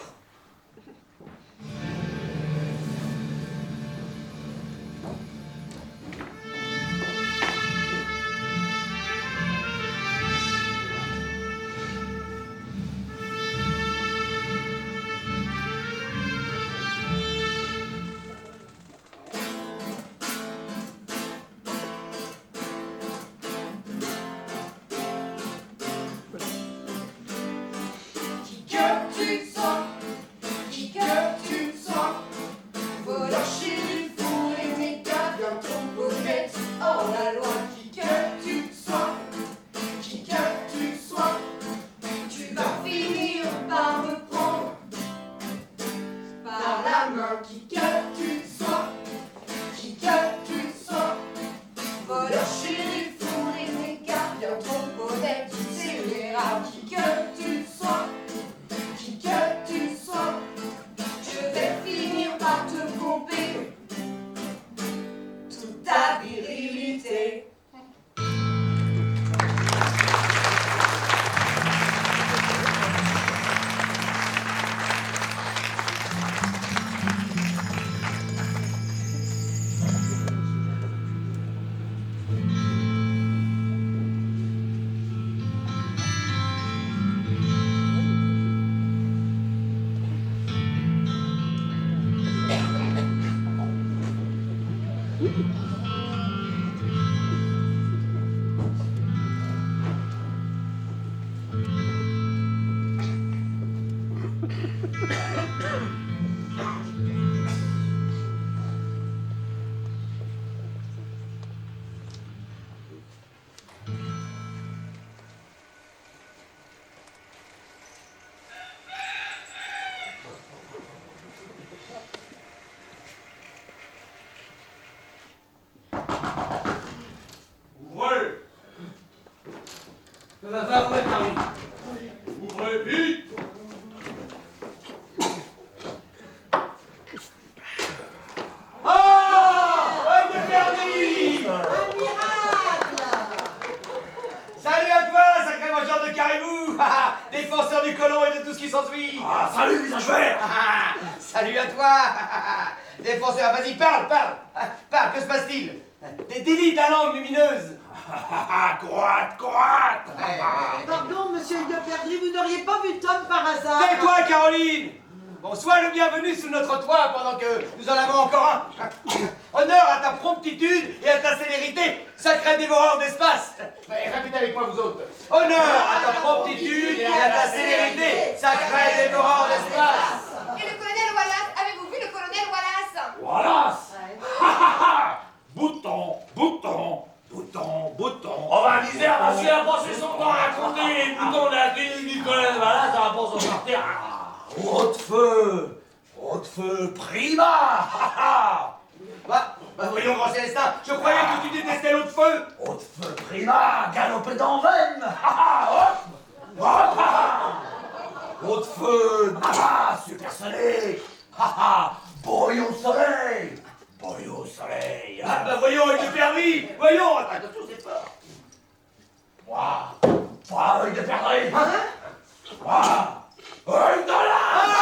Va ouvrir par lui. Ouvrez vite. Oh, œil de Perdi! Un miracle! Salut à toi, sacré mangeur de caribou! Défenseur du colon et de tout ce qui s'ensuit! Ah, salut, visage vert. Salut à toi! Défenseur, vas-y, parle! Parle, que se passe-t-il? Délie ta langue lumineuse! Croate. Pardon, monsieur de Perdrix, vous n'auriez pas vu Tom par hasard? Tais-toi, Caroline! Bon, sois le bienvenu sous notre toit pendant que nous en avons encore un. Honneur à ta promptitude et à ta célérité, sacré dévoreur d'espace! Répétez avec moi, vous autres. Honneur à ta promptitude et à ta célérité, sacré dévoreur d'espace! Et le colonel Wallace, avez-vous vu le colonel Wallace? Wallace. Bouton. On va misère parce qu'il a passé son temps à raconter les boutons de la clinique du colonel Wallace, ça va pas s'en sortir. Haute feu, prima. Bah, voyons, grand Célestin, je croyais que tu détestais l'eau de feu! Haute feu, prima, galopé dans veine. Haute feu, supersonique. Boyau soleil. Bah voyons, œil de Perdi! Voyons! Attention, c'est fort. Moi, œil de perdrix. Moi, œil de lance.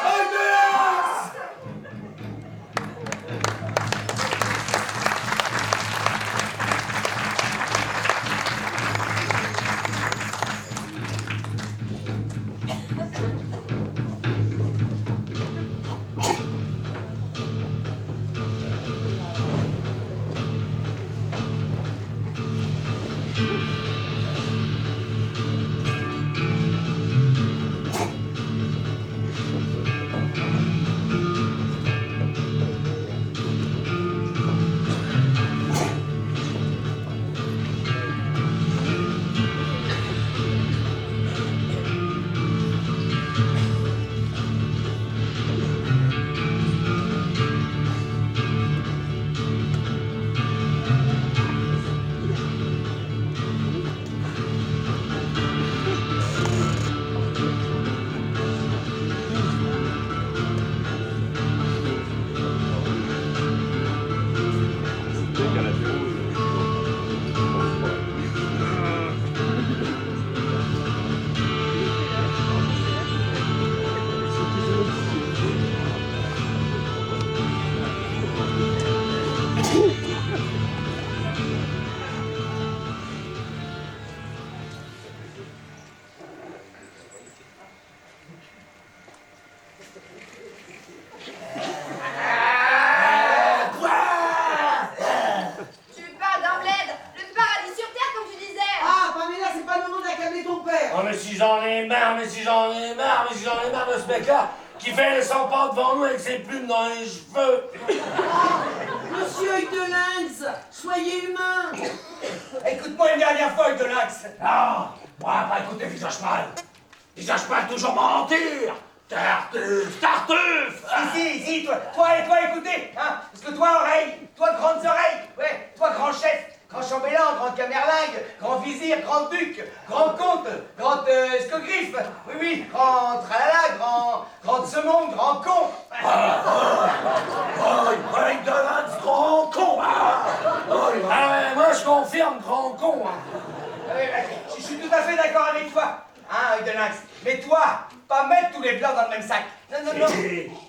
Œil de lance! Tu parles d'un bled, le paradis sur terre comme tu disais. Ah, Pamela, c'est pas le moment d'accabler ton père! Oh, mais si j'en ai marre de ce mec-là qui fait les 100 pas devant nous avec ses plumes dans les cheveux. Monsieur œil de lynx, soyez humain! Écoute-moi une dernière fois, œil de lynx! Non, moi, pas écouter visage mal, toujours mentir. Tartuffe. Ici, toi, écoutez, hein, parce que toi, oreille, toi, grandes oreilles, ouais, toi, grand chef, grand chambellan, grand camerlingue, grand vizir, grand duc, grand comte, grand escogriffe, oui, grand tralala, grand semon, grand con. Œil de lynx, grand con. Ouais, moi, je confirme, grand con. Je suis tout à fait d'accord avec toi, hein, œil de lynx, mais toi, pas mettre tous les blancs dans le même sac. Non.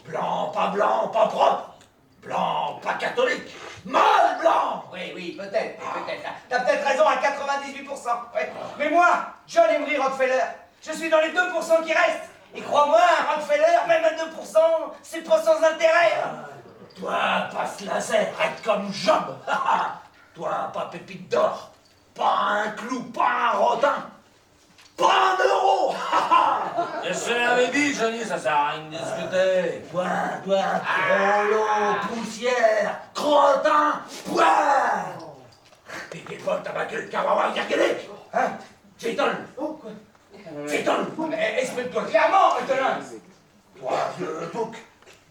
Blanc, pas propre. Blanc, pas catholique. Mal blanc. Oui, peut-être. T'as peut-être raison à 98%. Ouais. Mais moi, John Emery Rockefeller, je suis dans les 2% qui restent. Et crois-moi, Rockefeller, même à 2%, c'est pas sans intérêt. Toi, pas laser, arrête comme Job. Toi, pas pépite d'or. Pas un clou, pas un rodin. Pas un euro. Je l'avais dit, Johnny, ça sert à rien de discuter. Toi, trollo, poussière, crottin, poire. T'es pas tabaqué de Kawawa Gargalik. Hein? Cheaton. Oh, quoi? Cheaton. Mais exprime-toi clairement, œil de lynx. Toi, vieux bouc.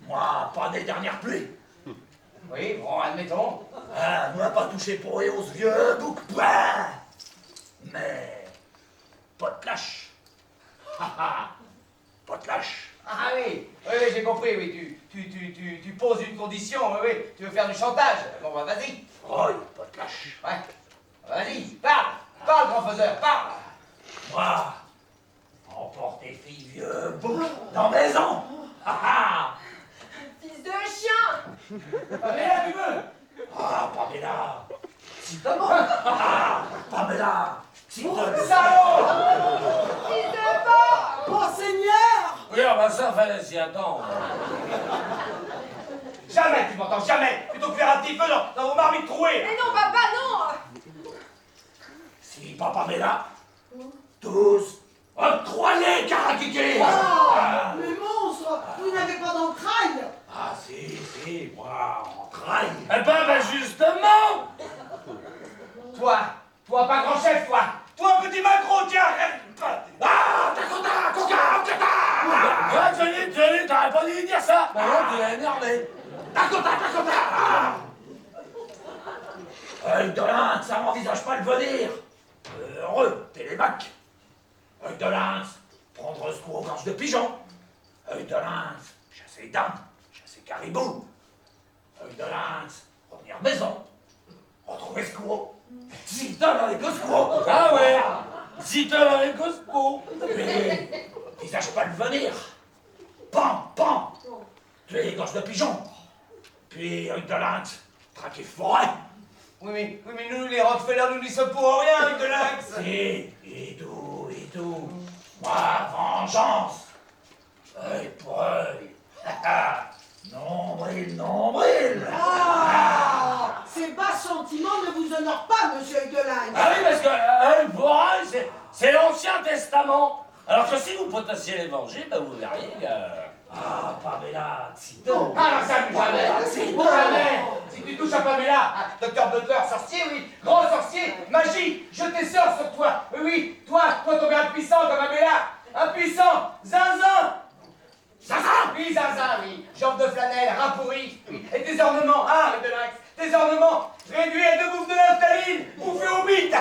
Moi, pas des dernières pluies. Oui, bon, admettons. Ah, moi, pas touché pour et os, vieux bouc. Pouah. Mais pas de lâche. Pas de lâche. Ah oui, oui, oui, j'ai compris, oui, tu poses une condition, oui, oui, tu veux faire du chantage. Bon, bah, vas-y. Oh, pas de lâche. Ouais. Vas-y, parle, grand faiseur, parle. Moi, emporte tes filles vieux bouc dans la maison. Fils de chien! Pamela, tu veux? Ah, Pamela. Pamela. Si Salaud! Fils de porc! Oh, Seigneur! Oui, bah ça, fallait s'y attendre. Jamais, tu m'entends, jamais. Plutôt que faire un petit feu dans vos marmites trouées. Mais non, papa, non! Si pas Pamela, tous, octroyez Karakiki. Ah, les monstres! Vous n'avez pas d'entrailles! Ah si, moi, entraille. Eh ben, justement. Toi, pas grand chef, toi, petit macro, tiens. Ah, Dakota. Johnny, t'aurais pas dû dire ça. Bah non, tu l'as énervé. Dakota. Œil de lynx, ça m'envisage pas de venir. Heureux, télémac. Œil de lynx, prendre secours aux gorges de pigeons. Œil de lynx, chasser dinde, chasser caribou. Œil de lynx, revenir maison. Retrouver Squirrel. Zita dans les Cosco. Ah ouais, Zita dans les Cosco. Mais, visage pas de venir. Pan. Tuer les gorges de pigeons. Puis, œil de lynx, traquer forêt. Oui, mais nous, les Rockefeller, nous n'y sommes pour rien avec de lynx. Si, et tout. Moi, vengeance. Œil pour œil. Nombril. Ah! Ces bas sentiments ne vous honorent pas, monsieur Hugolin. Ah oui, parce que œil pour œil, c'est l'Ancien Testament. Alors que si vous potassiez l'évangile, ben vous verriez que... Ah, Pamela, Tito. Ah non, ça, plus jamais. Jamais. Si tu touches à Pamela, docteur Butler, sorcier, oui, grand sorcier, magie, je t'ai sort sur toi. Oui, toi, tombé impuissant comme Pamela. Impuissant, zinzin. Oui, zinzin, oui. Jambes de flanelle, rats pourris, oui. Et tes ornements, de lynx. Tes ornements, réduits à 2 bouffes de naphtaline, bouffés au bite.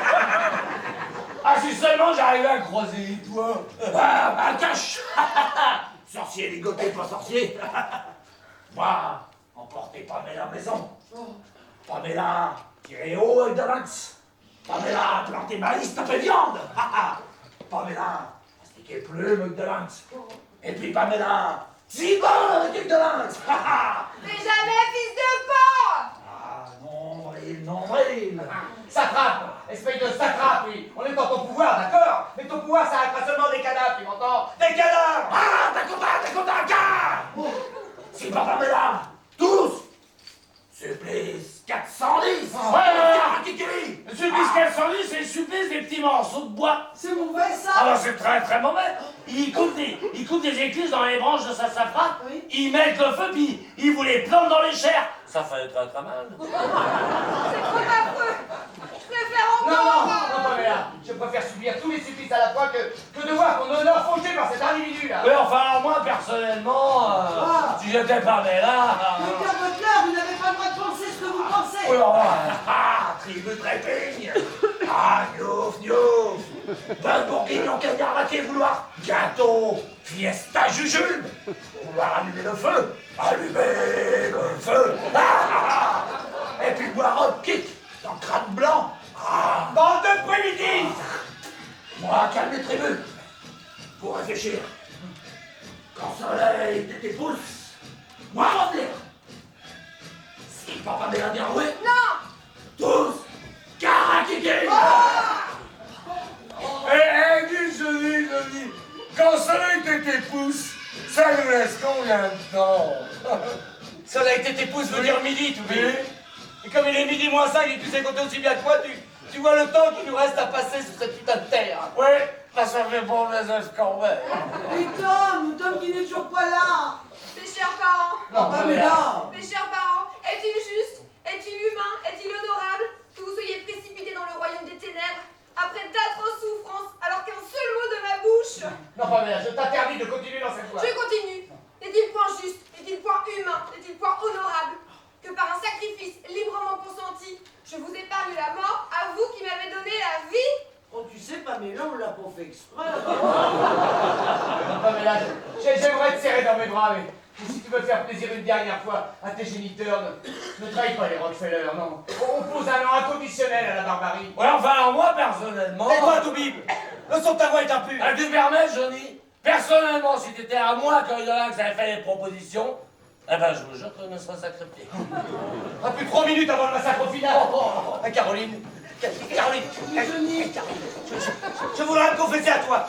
Ah, si seulement j'arrivais à croiser les doigts. Ah, bah, cache. Sorcier ligoté, pas sorcier. Moi, emportez Pamela à la maison. Pamela, tirez haut avec de lynx. Pamela, plantez maïs, tapez viande. Pamela, astiquez plume avec de lynx. Et puis Pamela, zibon avec de lynx. Mais jamais, fils de porc! Ah, nombril. Satrape, espèce de satrape, oui. On est dans ton pouvoir, d'accord? Mais ton pouvoir s'arrêtera seulement des cadavres, tu m'entends? Des cadavres! Ah, Dakota, car c'est pas Pamela, tous. Supplice 410. Ouais. Le supplice 410, c'est le supplice des petits morceaux de bois. C'est mauvais, ça? Ah bah c'est très mauvais. Il coupe des éclises dans les branches de sa safrate, Oui. il met le feu, puis il vous les plante dans les chairs. Ça fait très mal. C'est trop affreux! Je préfère Non, encore! Pamela, je préfère subir tous les supplices à la fois que de voir mon honneur fauché par cet individu-là. Oui, enfin, moi, personnellement, si j'étais Pamela... Docteur Butler, vous n'avez pas le droit de penser ce que vous pensez. Oui, tribu de répigne. Gnouf. D'un bourguignon cagnard à vouloir gâteau, fiesta jujube. Vouloir allumer le feu, Et puis boire un kick dans le crâne blanc. Bande de primitifs! Moi, calme les tribus. Pour réfléchir. Quand soleil de tes pouces, moi revenir. Si papa m'a bien roué, Non! tous, Karakiki. Je dis, quand soleil de tes pouces, ça nous laisse combien de temps? Soleil tes pouces veut dire midi, tout bien. Et comme il est midi moins 5 et que tu sais compter aussi bien que moi, tu vois le temps qu'il nous reste à passer sur cette putain de terre. Oui, ça fait bon les escombres. Et Tom qui n'est toujours pas là. Mes chers parents, Non, Pamela. mes chers parents, est-il juste, est-il humain, est-il honorable que vous soyez précipités dans le royaume des ténèbres après d'atroces souffrances alors qu'un seul mot de ma bouche? Non, Pamela, je t'interdis de continuer dans cette voie. Je continue. N'est-il point juste, n'est-il point humain, n'est-il point honorable que par un sacrifice librement consenti, je vous épargne la mort à vous qui m'avez donné la vie? Oh, tu sais Pamela, on l'a pas fait exprès. Pamela, j'aimerais te serrer dans mes bras, mais si tu veux faire plaisir une dernière fois à tes géniteurs, ne trahis pas les Rockefeller, non. On pose un nom inconditionnel à la barbarie. Ouais, enfin, alors moi, personnellement... Et toi, Toubib, le son de ta voix est impur. À te permettre, Johnny, personnellement, si t'étais à moi quand il y en a que ça avait fait les propositions, eh ben, je vous jure que je me serais sacrifié. À plus de 3 minutes avant le massacre final. Caroline, Caroline, Je voudrais me confesser à toi.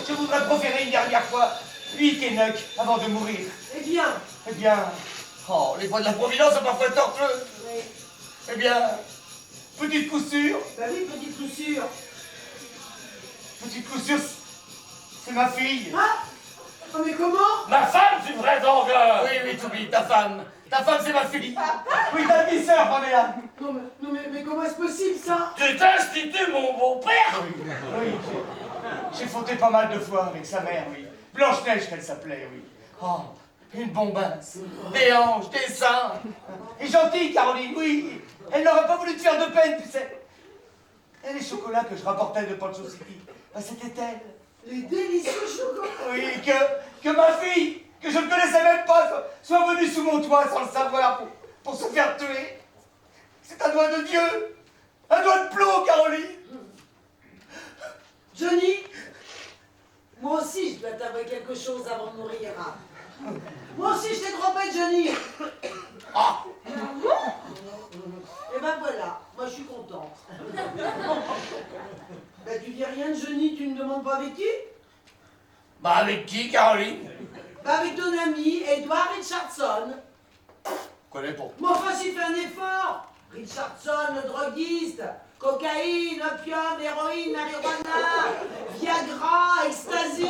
Je voudrais proférer une dernière fois 8 énoques avant de mourir. Eh bien, Eh bien, oh, les voies de la Providence sont parfois tortueuses. oui. Eh bien, petite coup sûre, Bah oui, petite coup sûre. petite coup sûre, c'est ma fille. Ah, oh, mais comment? Ma femme, tu prétends que... oui, Toubib, ta femme c'est ma fille. Oui, ta demi-sœur, Pamela. Non, mais comment est-ce possible ça? Tu t'institues mon beau-père. Oui, j'ai fauté pas mal de fois avec sa mère, oui. Blanche-Neige qu'elle s'appelait, oui. Oh, une bombasse, des hanches, des seins. Et gentille, Caroline, oui. Elle n'aurait pas voulu te faire de peine, tu sais. Et les chocolats que je rapportais de Pancho City, bah, c'était elle. Les délicieux chocolats. Oui, que ma fille, que je ne connaissais même pas, soit venue sous mon toit sans le savoir pour se faire tuer. C'est un doigt de Dieu, un doigt de plomb, Caroline. Johnny, moi aussi je dois t'avouer quelque chose avant de mourir. Moi aussi je t'ai trompé, Johnny. Ah, Et ben voilà, moi je suis contente. Ben tu dis rien, Johnny, tu ne demandes pas avec qui? bah avec qui, Caroline? Ben avec ton ami Edward Richardson. Je connais pas. Mais enfin, s'il fait un effort. Richardson, le droguiste. Cocaïne, opium, héroïne, marijuana, Viagra, ecstasy.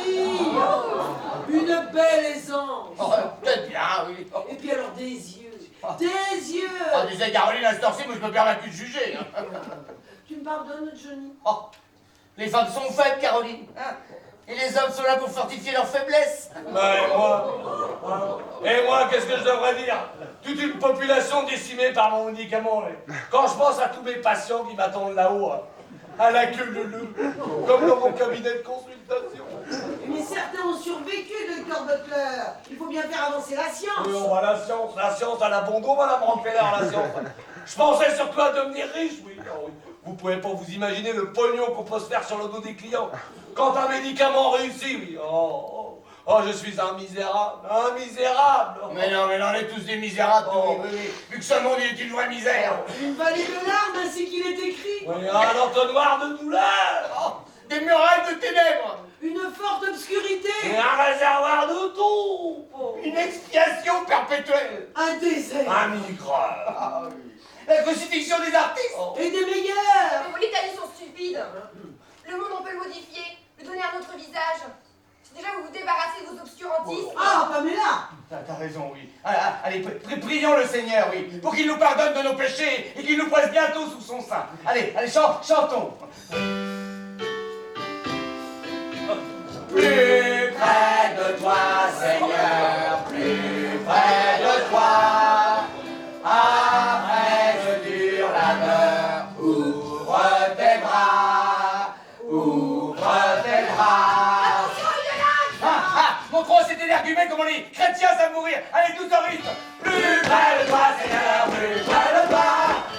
Une belle aisance. Oh, peut-être bien, oui. Et puis alors des yeux. Des yeux. Ah, disait Caroline à cette heure-ci, moi je me permets plus de juger. Hein. Tu me pardonnes, Johnny? Oh, les femmes sont faibles, Caroline. Hein. Et les hommes sont là pour fortifier leur faiblesse. Et moi, qu'est-ce que je devrais dire? Toute une population décimée par mon médicament. Quand je pense à tous mes patients qui m'attendent là-haut, à la queue de loup, comme dans mon cabinet de consultation. Mais certains ont survécu, docteur Butler. Il faut bien faire avancer la science. Oui, on voit la science à la bon dos, madame Rockefeller, la science. Je pensais surtout à devenir riche, oui. Oh, oui. Vous pouvez pas vous imaginer le pognon qu'on peut se faire sur le dos des clients. Quand un médicament réussit, oui. Oh, je suis un misérable, un misérable. Mais non, on est tous des misérables, oui. Vu que ce monde est une vraie misère. Une vallée de larmes, ainsi qu'il est écrit. Oui, un entonnoir de douleur. Oh, des murailles de ténèbres. Une forte obscurité. Et un réservoir de tout. Une expiation perpétuelle. Un désert. Un microbe. Ah, oui. La crucifixion des artistes. Et des meilleurs. Mais vos litanies sont stupides. Le monde, on peut le modifier, lui donner un autre visage. Si déjà vous vous débarrassez de vos obscurantismes. Ah, Pamela. T'as raison, oui. Allez, prions le Seigneur, oui, pour qu'il nous pardonne de nos péchés et qu'il nous presse bientôt sous son sein. Allez, chantons. Plus près de toi, Seigneur, plus près de toi. Après je dure labeur, ouvre tes bras, ouvre tes bras. Montrons cet énergumène comment les chrétiens savent mourir. Allez, tous en rythme. Plus près de toi, Seigneur, plus près de toi.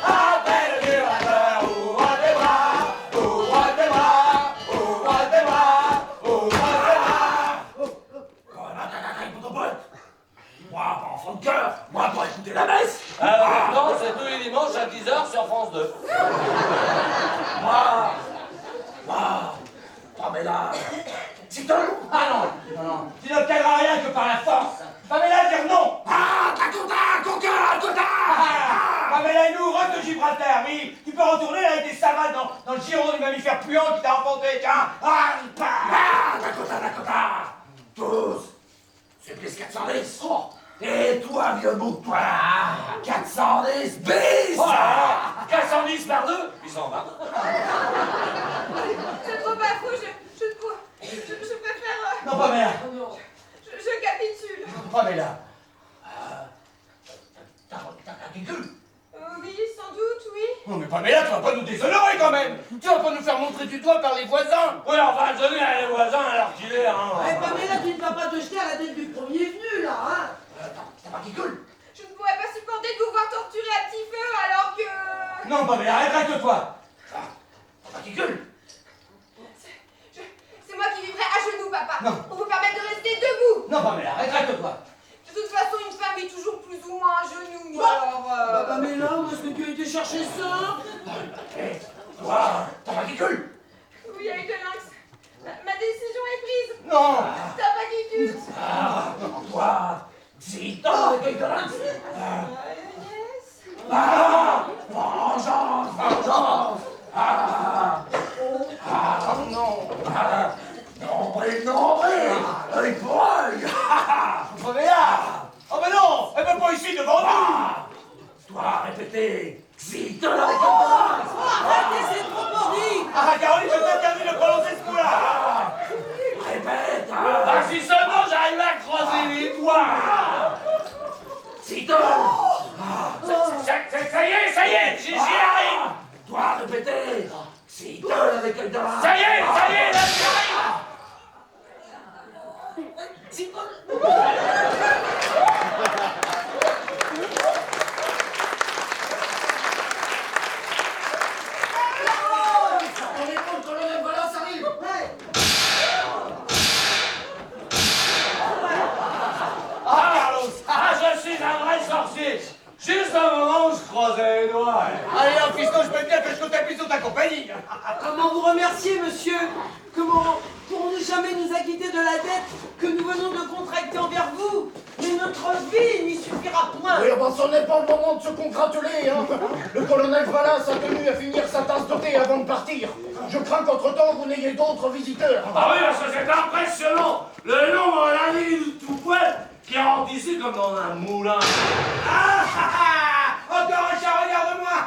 Après le dur labeur, ouvre tes bras, ouvre tes bras, ouvre tes bras, ouvre tes bras. Moi, pas enfant de cœur, moi, pour écouter la messe. Alors maintenant, c'est tous les dimanches à 10h sur France 2. Moi, Pamela, c'est un loup. Ah non, tu n'obtiendras rien que par la force. Pamela, dire non. Ah, Dakota. Pamela est nous, Roc de Gibraltar, oui. Tu peux retourner là avec tes savanes dans le giron du mammifère puant qui t'a enfanté, tiens. Dakota. Tous, c'est plus 410. Et toi, vieux bout de toi, 410 bis. 410 par 2, 820. C'est trop pas fou, je préfère. Non, Pamela. Je capitule. Pamela. T'as ridicule. Oui, sans doute, oui. Non mais Pamela, tu vas pas nous déshonorer quand même. Tu vas pas nous nous faire montrer du doigt par les voisins. Oui, enfin, tenez à les voisins alors qu'il est, hein. Eh, Pamela, tu ne vas pas te jeter à la tête du premier venu, là, hein. T'as pas qui coule. Je ne pourrais pas supporter de vous voir torturer à petit feu alors que... Non, Pamela, rétracte-toi. T'as pas qui coule. C'est moi qui vivrai à genoux, papa. Non. Pour vous permettre de rester debout. Non, Pamela, rétracte-toi. De toute façon, une femme vit toujours plus ou moins à genoux. Bah, Alors, Bah, Pamela, où est-ce que tu as été chercher ça? Hé, toi, t'as pas qui coule. Oui, avec le lynx. Ma décision est prise. Non. T'as pas qui tue. Ah, toi, dis donc avec de lynx. Yes. Ah, vengeance, vengeance. Ah, Non. nombril, nombril, œil pour œil. Pamela. Oh, mais non, elle veut pas ici devant nous. Toi, répétez, dis donc avec de lynx. Arrêtez, c'est trop horrible. Ah, Caroline, je t'interdis de prononcer ce mot-là. Répète, ah, si seulement j'arrive à croiser les doigts. Dis donc. Ça y est, j'y arrive. Toi, répétez, dis donc avec œil de lynx. Ça y est, là, j'y arrive. On est bon, le colonel Wallace arrive. Ah, Carlos, je suis un vrai sorcier. Juste un moment où je croisais les doigts. Allez, un fiston, je peux bien que je compte plus sur ta compagnie. Comment vous remercier, monsieur? Comment pour ne jamais nous acquitter de la dette que nous venons de contracter envers vous? Mais notre vie n'y suffira point. Oui, ben, ce n'est pas le moment de se congratuler, hein. Le colonel Wallace a tenu à finir sa tasse de thé avant de partir. Je crains qu'entre-temps, vous n'ayez d'autres visiteurs. Ah oui, parce que c'est impressionnant. Le nombre d'années de tout poil qui rentre ici comme dans un moulin. Encore un chat, regarde-moi.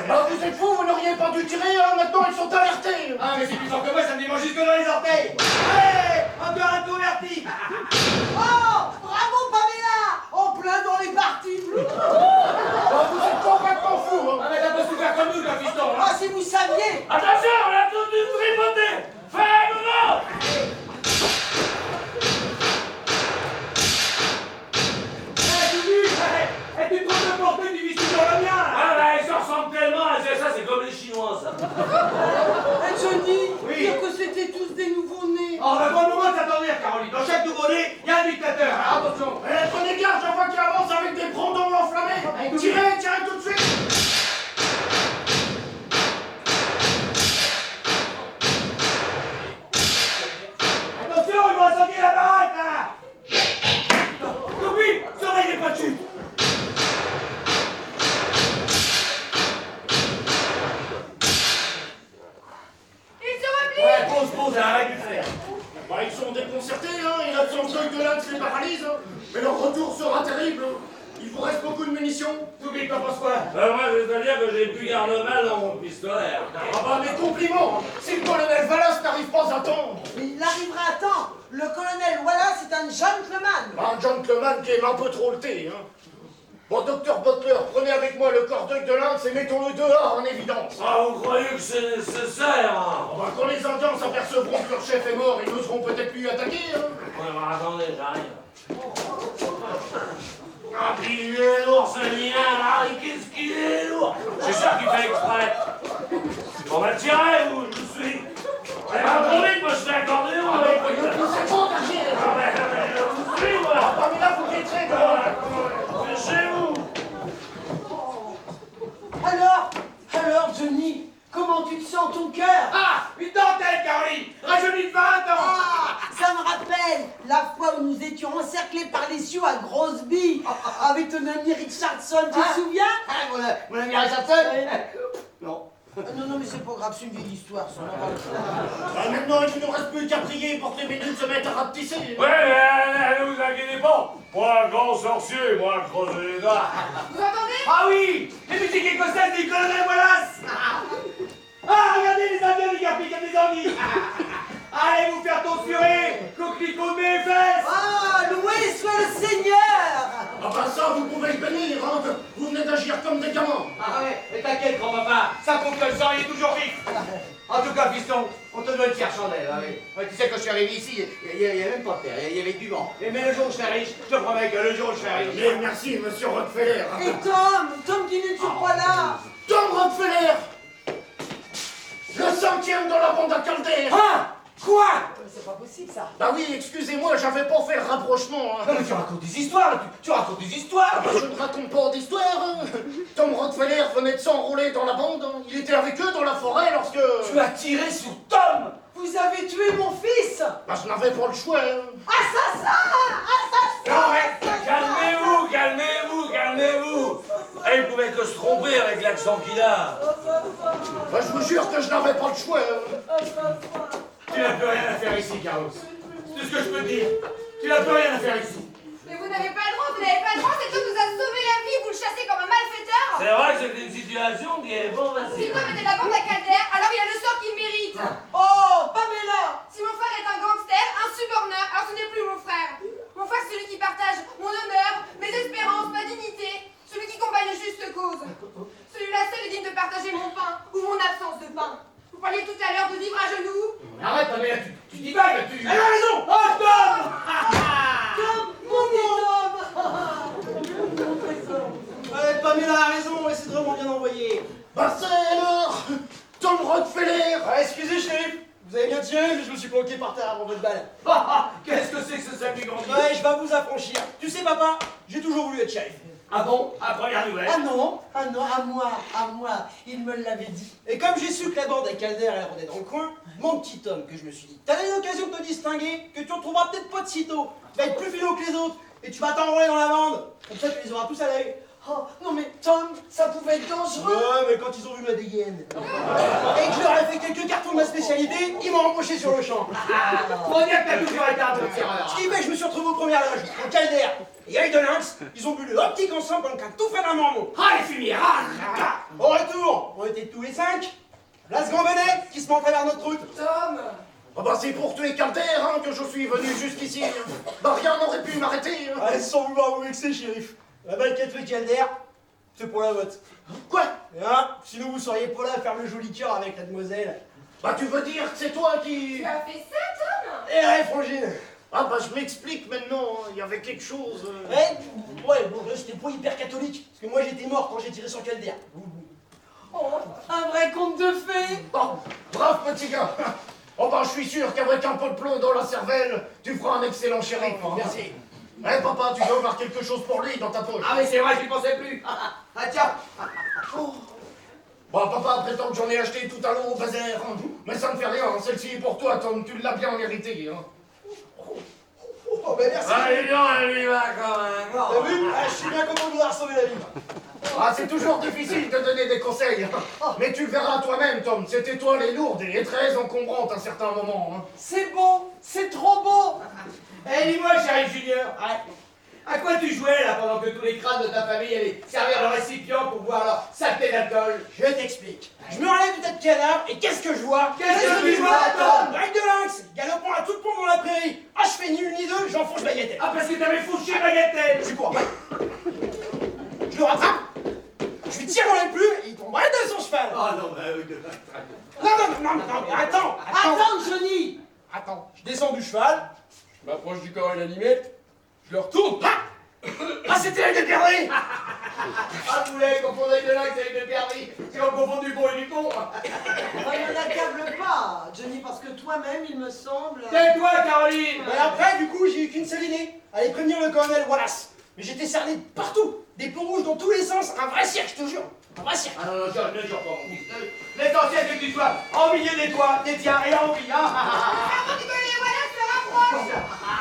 Ah, vous êtes fous, vous n'auriez pas dû tirer, hein. Maintenant, ils sont alertés. Ah, mais c'est plus fort que moi, ça me démange jusque dans les orteils. Allez, encore un tour verti. Oh, bravo, Pamela. En plein dans les parties. Ah, vous êtes complètement fous, hein. Ah, mais t'as pas souffert comme nous, toi, fiston. Hein. Ah, si vous saviez. Attention, on a tout dû tripoter. Fais un mouvement. Et tu te trompes de portée, tu vis toujours le mien. Ah bah, ils se ressemblent tellement, c'est ça, c'est comme les Chinois, ça. Eh, Johnny, Oui. dire que c'était tous des nouveaux-nés. Oh, mais bon moment de s'attendre, Caroline. Dans chaque nouveau-né, il y a un dictateur. Alors, attention. Eh, prenez garde, je vois qu'il avance avec des brandons enflammés. Tirez tout de suite. Attention, ils vont incendier la baraque, là. Toupie, surveillez pas de chute. Il se replie. Ouais, pause, arrête de faire. Bah, ils sont déconcertés, hein. Ils absorbent l'œil de lynx les paralyse, hein. Mais leur retour sera terrible. Il vous reste beaucoup de munitions. Toupie, t'en penses quoi? Moi, je veux te dire que j'ai plus garde-mal dans mon pistolet. Ah bah, mes compliments. Si le colonel Wallace n'arrive pas à temps. Mais il arrivera à temps. Le colonel Wallace est un gentleman. Un gentleman qui aime un peu trop le thé, hein. Bon, docteur Butler, prenez avec moi le corps d'œil de lynx et mettons-le dehors en évidence. Ah, vous croyez que c'est nécessaire, hein? Bon, bah, quand les Indiens s'apercevront que leur chef est mort, ils n'oseront peut-être plus attaquer, hein. Ouais, bah, attendez, j'arrive. Ah, puis il est lourd, ce lien, là, et qu'est-ce qu'il est lourd? C'est sûr qu'il fait exprès. Bon, bah, tirez, vous, je vous suis. Eh ben, trop vite, moi, je fais accordéon, Ah, avec. mais c'est bon, d'agir. Ah, mais je vous suis, moi. Ah, mais là, vous guetterez, quoi. C'est chez vous. Alors, Johnny, comment tu te sens ton cœur? Ah, une dentelle, Caroline. Rajeunie de 20 ans. Ah, ça me rappelle la fois où nous étions encerclés par les sioux à Grosby avec ton ami Richardson, tu te souviens? Ah, mon ami Richardson. Non. Non, mais c'est pas grave, c'est une vieille histoire, ça. Ah, maintenant, il ne nous reste plus qu'à prier pour que les minutes se mettent à rapetisser. Ouais, mais ne vous inquiétez pas. Moi, grand sorcier, moi, creuser les doigts. Vous entendez? Ah oui, les musiques écossaises du colonel Wallace. Ah, regardez les Indiens, les gars, il y a des envies. Allez vous faire tonsurer, coquelicot de mes fesses. Ah, loué soit le Seigneur! Ah bah ça, vous pouvez le bénir, hein. Vous venez d'agir comme des gamins. Ah ouais, mais t'inquiète, grand-papa, ça compte que le sang, il est toujours vif. En tout cas, fils te dois une fière chandelle. Hein, Ouais, tu sais, quand je suis arrivé ici, il y avait même pas de terre, il y avait que du vent. Mais le jour où je serai riche, je te promets que le jour où je serai riche... Mais merci, monsieur Rockefeller. Et Tom qui n'est toujours pas là. Tom Rockefeller, le 5e dans la bande à Calder. Hein? Quoi? C'est pas possible ça. Bah oui, excusez-moi, j'avais pas fait le rapprochement. Hein. Non mais tu racontes des histoires, tu racontes des histoires. Je ne raconte pas d'histoire. Hein. Tom Rockefeller venait de s'enrôler dans la bande. Hein. Il était avec eux dans la forêt lorsque... Tu as tiré sur Tom. Vous avez tué mon fils. Bah je n'avais pas le choix. Hein. Non, mais calmez-vous, calmez-vous, calmez-vous. Et il pouvait que se tromper avec l'accent qu'il a. Bah je vous jure que je n'avais pas le choix. Hein. Tu n'as plus rien à faire ici, Carlos. C'est tout ce que je peux te dire. Tu n'as plus rien à faire ici. Mais vous n'avez pas le droit, vous n'avez pas le droit, cet homme nous a sauvé la vie, vous le chassez comme un malfaiteur. C'est vrai que c'est une situation qui est bon, Si vas-y. Tom était de la bande à Calder, alors il a le sort qu'il mérite. Oh, Pamela. Si mon frère est un gangster, un suborneur, alors ce n'est plus mon frère. Mon frère, c'est celui qui partage mon honneur, mes espérances, ma dignité, celui qui combat une juste cause. Celui-là seul est digne de partager mon pain ou mon absence de pain. Vous parliez tout à l'heure de vivre à genoux. Mais arrête, Pamela, tu divagues, tu... Elle a raison. Oh, Tom. Mon petit Tom. Ouais, Pamela a raison, et c'est vraiment bien envoyé. Bah c'est alors Tom Rockefeller. Excusez, shérif, vous avez bien tiré, mais je me suis planqué par terre avant votre balle. Qu'est-ce que c'est que ce salut grandi? Ouais, je vais vous affranchir. Tu sais, papa, j'ai toujours voulu être shérif. Ah bon? Ah, première nouvelle. Ah non, à moi, il me l'avait dit. Et comme j'ai su que la bande à Calder, elle rôdait dans le coin, mon petit homme, que je me suis dit, t'as eu l'occasion de te distinguer, que tu retrouveras peut-être pas de sitôt. Tu vas être plus philo que les autres, et tu vas t'enrôler dans la bande. Comme ça, tu les auras tous à l'œil. Oh, non mais Tom, ça pouvait être dangereux. Ouais, mais quand ils ont vu ma dégaine, et que je leur ai fait quelques cartons de ma spécialité, ils m'ont embauché sur le champ. Faut dire que t'as toujours été un peu de terreur. Ce qui fait que je me suis retrouvé aux premières loges, au Calder et Œil de Lynx, ils ont bu le optique ensemble comme qu'un tout fait d'un mormon. Ah, les fumiers. Ah. Au retour, on était tous les 5. Place Grand-Benet, qui se met en travers notre route. Tom. Ah bah c'est pour tuer Calder hein, que je suis venu jusqu'ici. Bah rien n'aurait pu m'arrêter. Hein. Allez, sans vouloir vous vexer, shérif. La balle qui a tué Calder, c'est pour la vote. Quoi? Hein? Sinon vous seriez pas là à faire le joli cœur avec la demoiselle. Bah tu veux dire que c'est toi qui... Tu as fait ça, Tom? Eh ouais, frangine. Ah bah je m'explique maintenant, hein. Il y avait quelque chose... Ouais, bon, là j'étais pas hyper catholique, parce que moi j'étais mort quand j'ai tiré sur Calder. Oh, un vrai conte de fées. Oh, brave petit gars. Oh bah je suis sûr qu'avec un peu de plomb dans la cervelle, tu feras un excellent shérif. Merci. Eh papa, tu dois avoir quelque chose pour lui dans ta poche. Ah, mais c'est vrai, je n'y pensais plus. Ah, tiens. Bah papa prétend que j'en ai acheté tout à l'eau au bazar. Hein. Mais ça ne fait rien, celle-ci est pour toi Tom, tu l'as bien mérité. Hein. Oh, ben merci. Ah, dis donc, elle lui va comme un gant. T'as vu? Ah, je suis bien content de vous avoir sauvé la vie. Ah c'est toujours difficile de donner des conseils. Hein. Mais tu le verras toi-même Tom, cette étoile est lourde et très encombrante à certains moments. Hein. C'est beau, c'est trop beau. Eh, dis-moi, shérif Junior, à quoi tu jouais là pendant que tous les crânes de ta famille allaient servir le récipient pour boire leur saleté d'alcool? Je t'explique. Je me relève du tas de cadavres et qu'est-ce que je vois? Qu'est-ce que tu vois, Tom? Œil de Lynx, galopant à toute pompe dans la prairie. Ah, je fais ni une ni deux, j'enfonce Baguette. Ah, parce que t'avais fouché Bagatelle. Je cours. Je le rattrape. Je lui tire dans les plumes et il tombe right de son cheval. Oh non, bah oui, Non, mais attends. Attends, Johnny. Attends, je descends du cheval, je m'approche du corps inanimé, je le retourne. Ah, c'était l'œil de Pierrerie. Ah, vous voulez confondre avec de Lynx avec de Pierrerie? C'est qu'on confond du bon et du con. Ne l'accable pas, Johnny, parce que toi-même, il me semble... Tais-toi, Caroline. Et après, du coup, j'ai eu qu'une seule idée. Aller prévenir le colonel Wallace. Mais j'étais cerné de partout. Des plombs rouges dans tous les sens. Un vrai cirque, je te jure. Un vrai cirque. Ah non, ne jure pas, mon fils. L'essentiel, c'est que tu sois en milieu des toits, des tiens et en vie, hein. Avant que les voilà se rapprochent.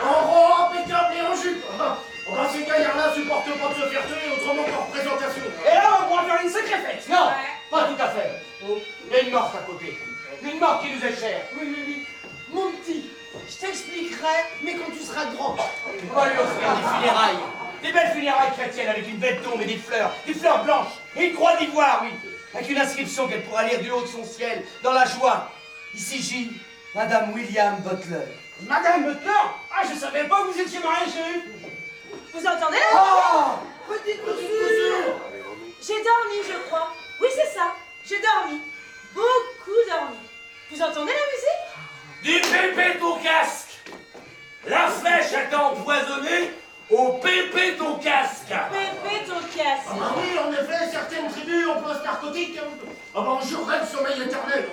En rang impeccable et en jupe. Oh bah ces gaillards-là supportent pas de se faire tuer, autrement qu'en représentation. Et là, on pourra faire une sacrée fête. Non, Ouais. pas tout à fait. Il y a une morte à côté. Une morte qui nous est chère. Oui. Mon petit, je t'expliquerai, mais quand tu seras grand. On va lui offrir des funérailles. Des belles funérailles chrétiennes avec une belle tombe et des fleurs blanches et une croix d'ivoire, oui, avec une inscription qu'elle pourra lire du haut de son ciel, dans la joie. Ici Gilles, Madame William Butler. Madame Butler. Ah, je savais pas que vous étiez marié, chérie. Vous entendez là? Oh, Petite couture. J'ai dormi, je crois. Oui, c'est ça. J'ai dormi. Beaucoup dormi. Vous entendez la musique? Du pépé au casque. La flèche a été empoisonnée au pépé au casque. Pépé ton casse. Ah oui, en effet, certaines tribus ont post-narcotique. Ah ben, on jurerait le sommeil éternel.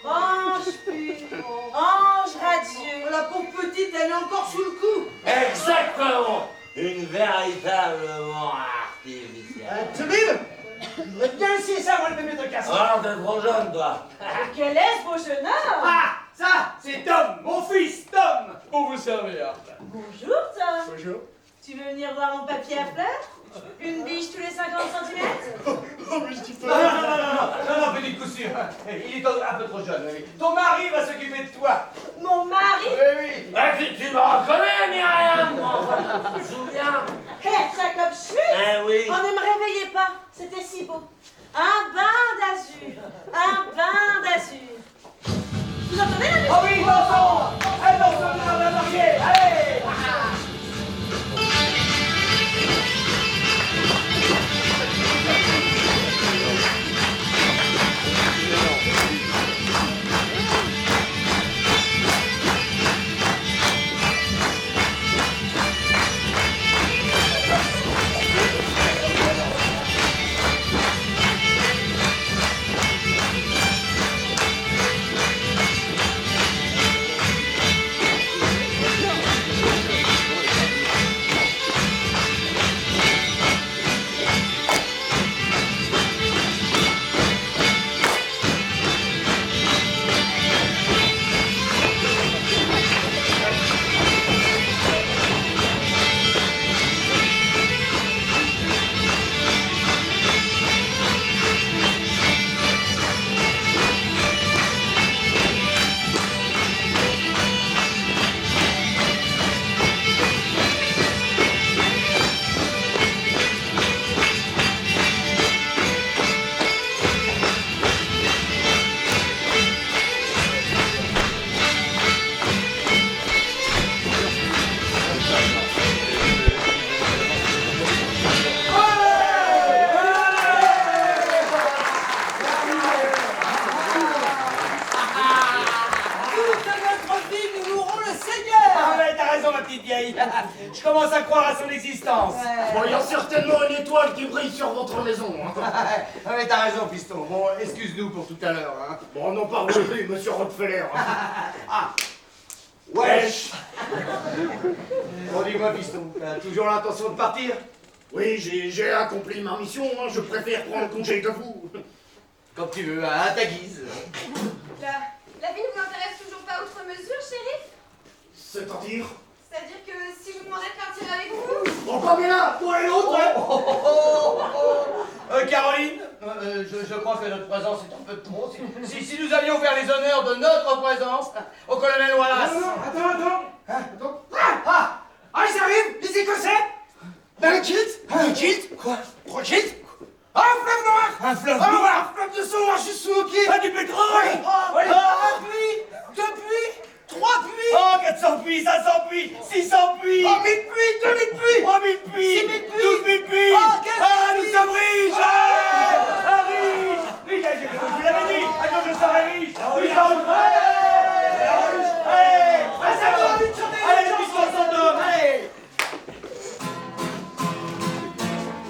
Ange pur, ange radieux. La pauvre petite, elle est encore sous le coup. Exactement. Une véritable mort artificielle. Toubib, je voudrais bien essayer ça, moi, le bébé de casse. Alors, t'es trop jeune, toi. Quel est ce beau jeune homme? Ah, ça, c'est Tom, mon fils, Tom, pour vous servir. Bonjour Tom. Bonjour. Tu veux venir voir mon papier à fleurs? Une biche tous les 50 cm? Oh, mais je dis Non, pas. non, petite coup sûr. Il est un peu trop jeune, oui. Ton mari va s'occuper de toi. Mon mari? Oui. Ah, tu me reconnais, Myriam? Tu te souviens? Hé, Jacob Schmitt! Eh oui. On ne me réveillait pas, c'était si beau. Un bain d'azur, un bain d'azur. Vous entendez la musique? Oh oui, dansons. Allez, dansons, on va marier. Allez. Je commence à croire à son existence. Bon, il y a certainement une étoile qui brille sur votre maison. Hein. Ouais, t'as raison, piston. Bon, excuse-nous pour tout à l'heure. Hein. Bon, n'en parlons plus, monsieur Rockefeller. Hein. Wesh. Bon, dis-moi, piston, t'as toujours l'intention de partir? Oui, j'ai accompli ma mission, hein. Je préfère prendre congé de vous. Quand tu veux, à ta guise. La vie ne vous intéresse toujours pas outre mesure, shérif? C'est-à-dire? C'est-à-dire que si je vous demandais de partir avec vous? Oh, pas bien là, toi et l'autre, hein. Caroline, je crois que notre présence est un peu trop. Si nous allions faire les honneurs de notre présence au colonel Wallace. Attends. Ah, ils arrivent, les Écossais. Un kilt. Un kilt? Quoi? 3 kilts? Ah, un fleuve noir. Un fleuve noir. Un fleuve de sang noir juste sous vos pieds. Ah, du pétrole. Un puits, 2 puits, 3 puits. Oh, 400 puits, 500 puits, 600 puits. Oh, 1000 puits, 2000 puits. 3000 puits, 6000 puits. 12 000 puits. Oh, 15 000 Ah, nous puits. sommes riches. Ah, riches. Riches, je l'avais dit. Attends, je serai riche. Puissance. Allez, allez, puissance en homme, allez.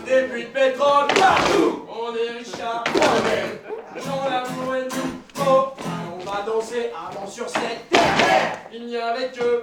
Des puits de pétrole partout. On est Richard, on est Jean l'amour et nous. Oh, on va danser avant sur cette terre. Il n'y avait que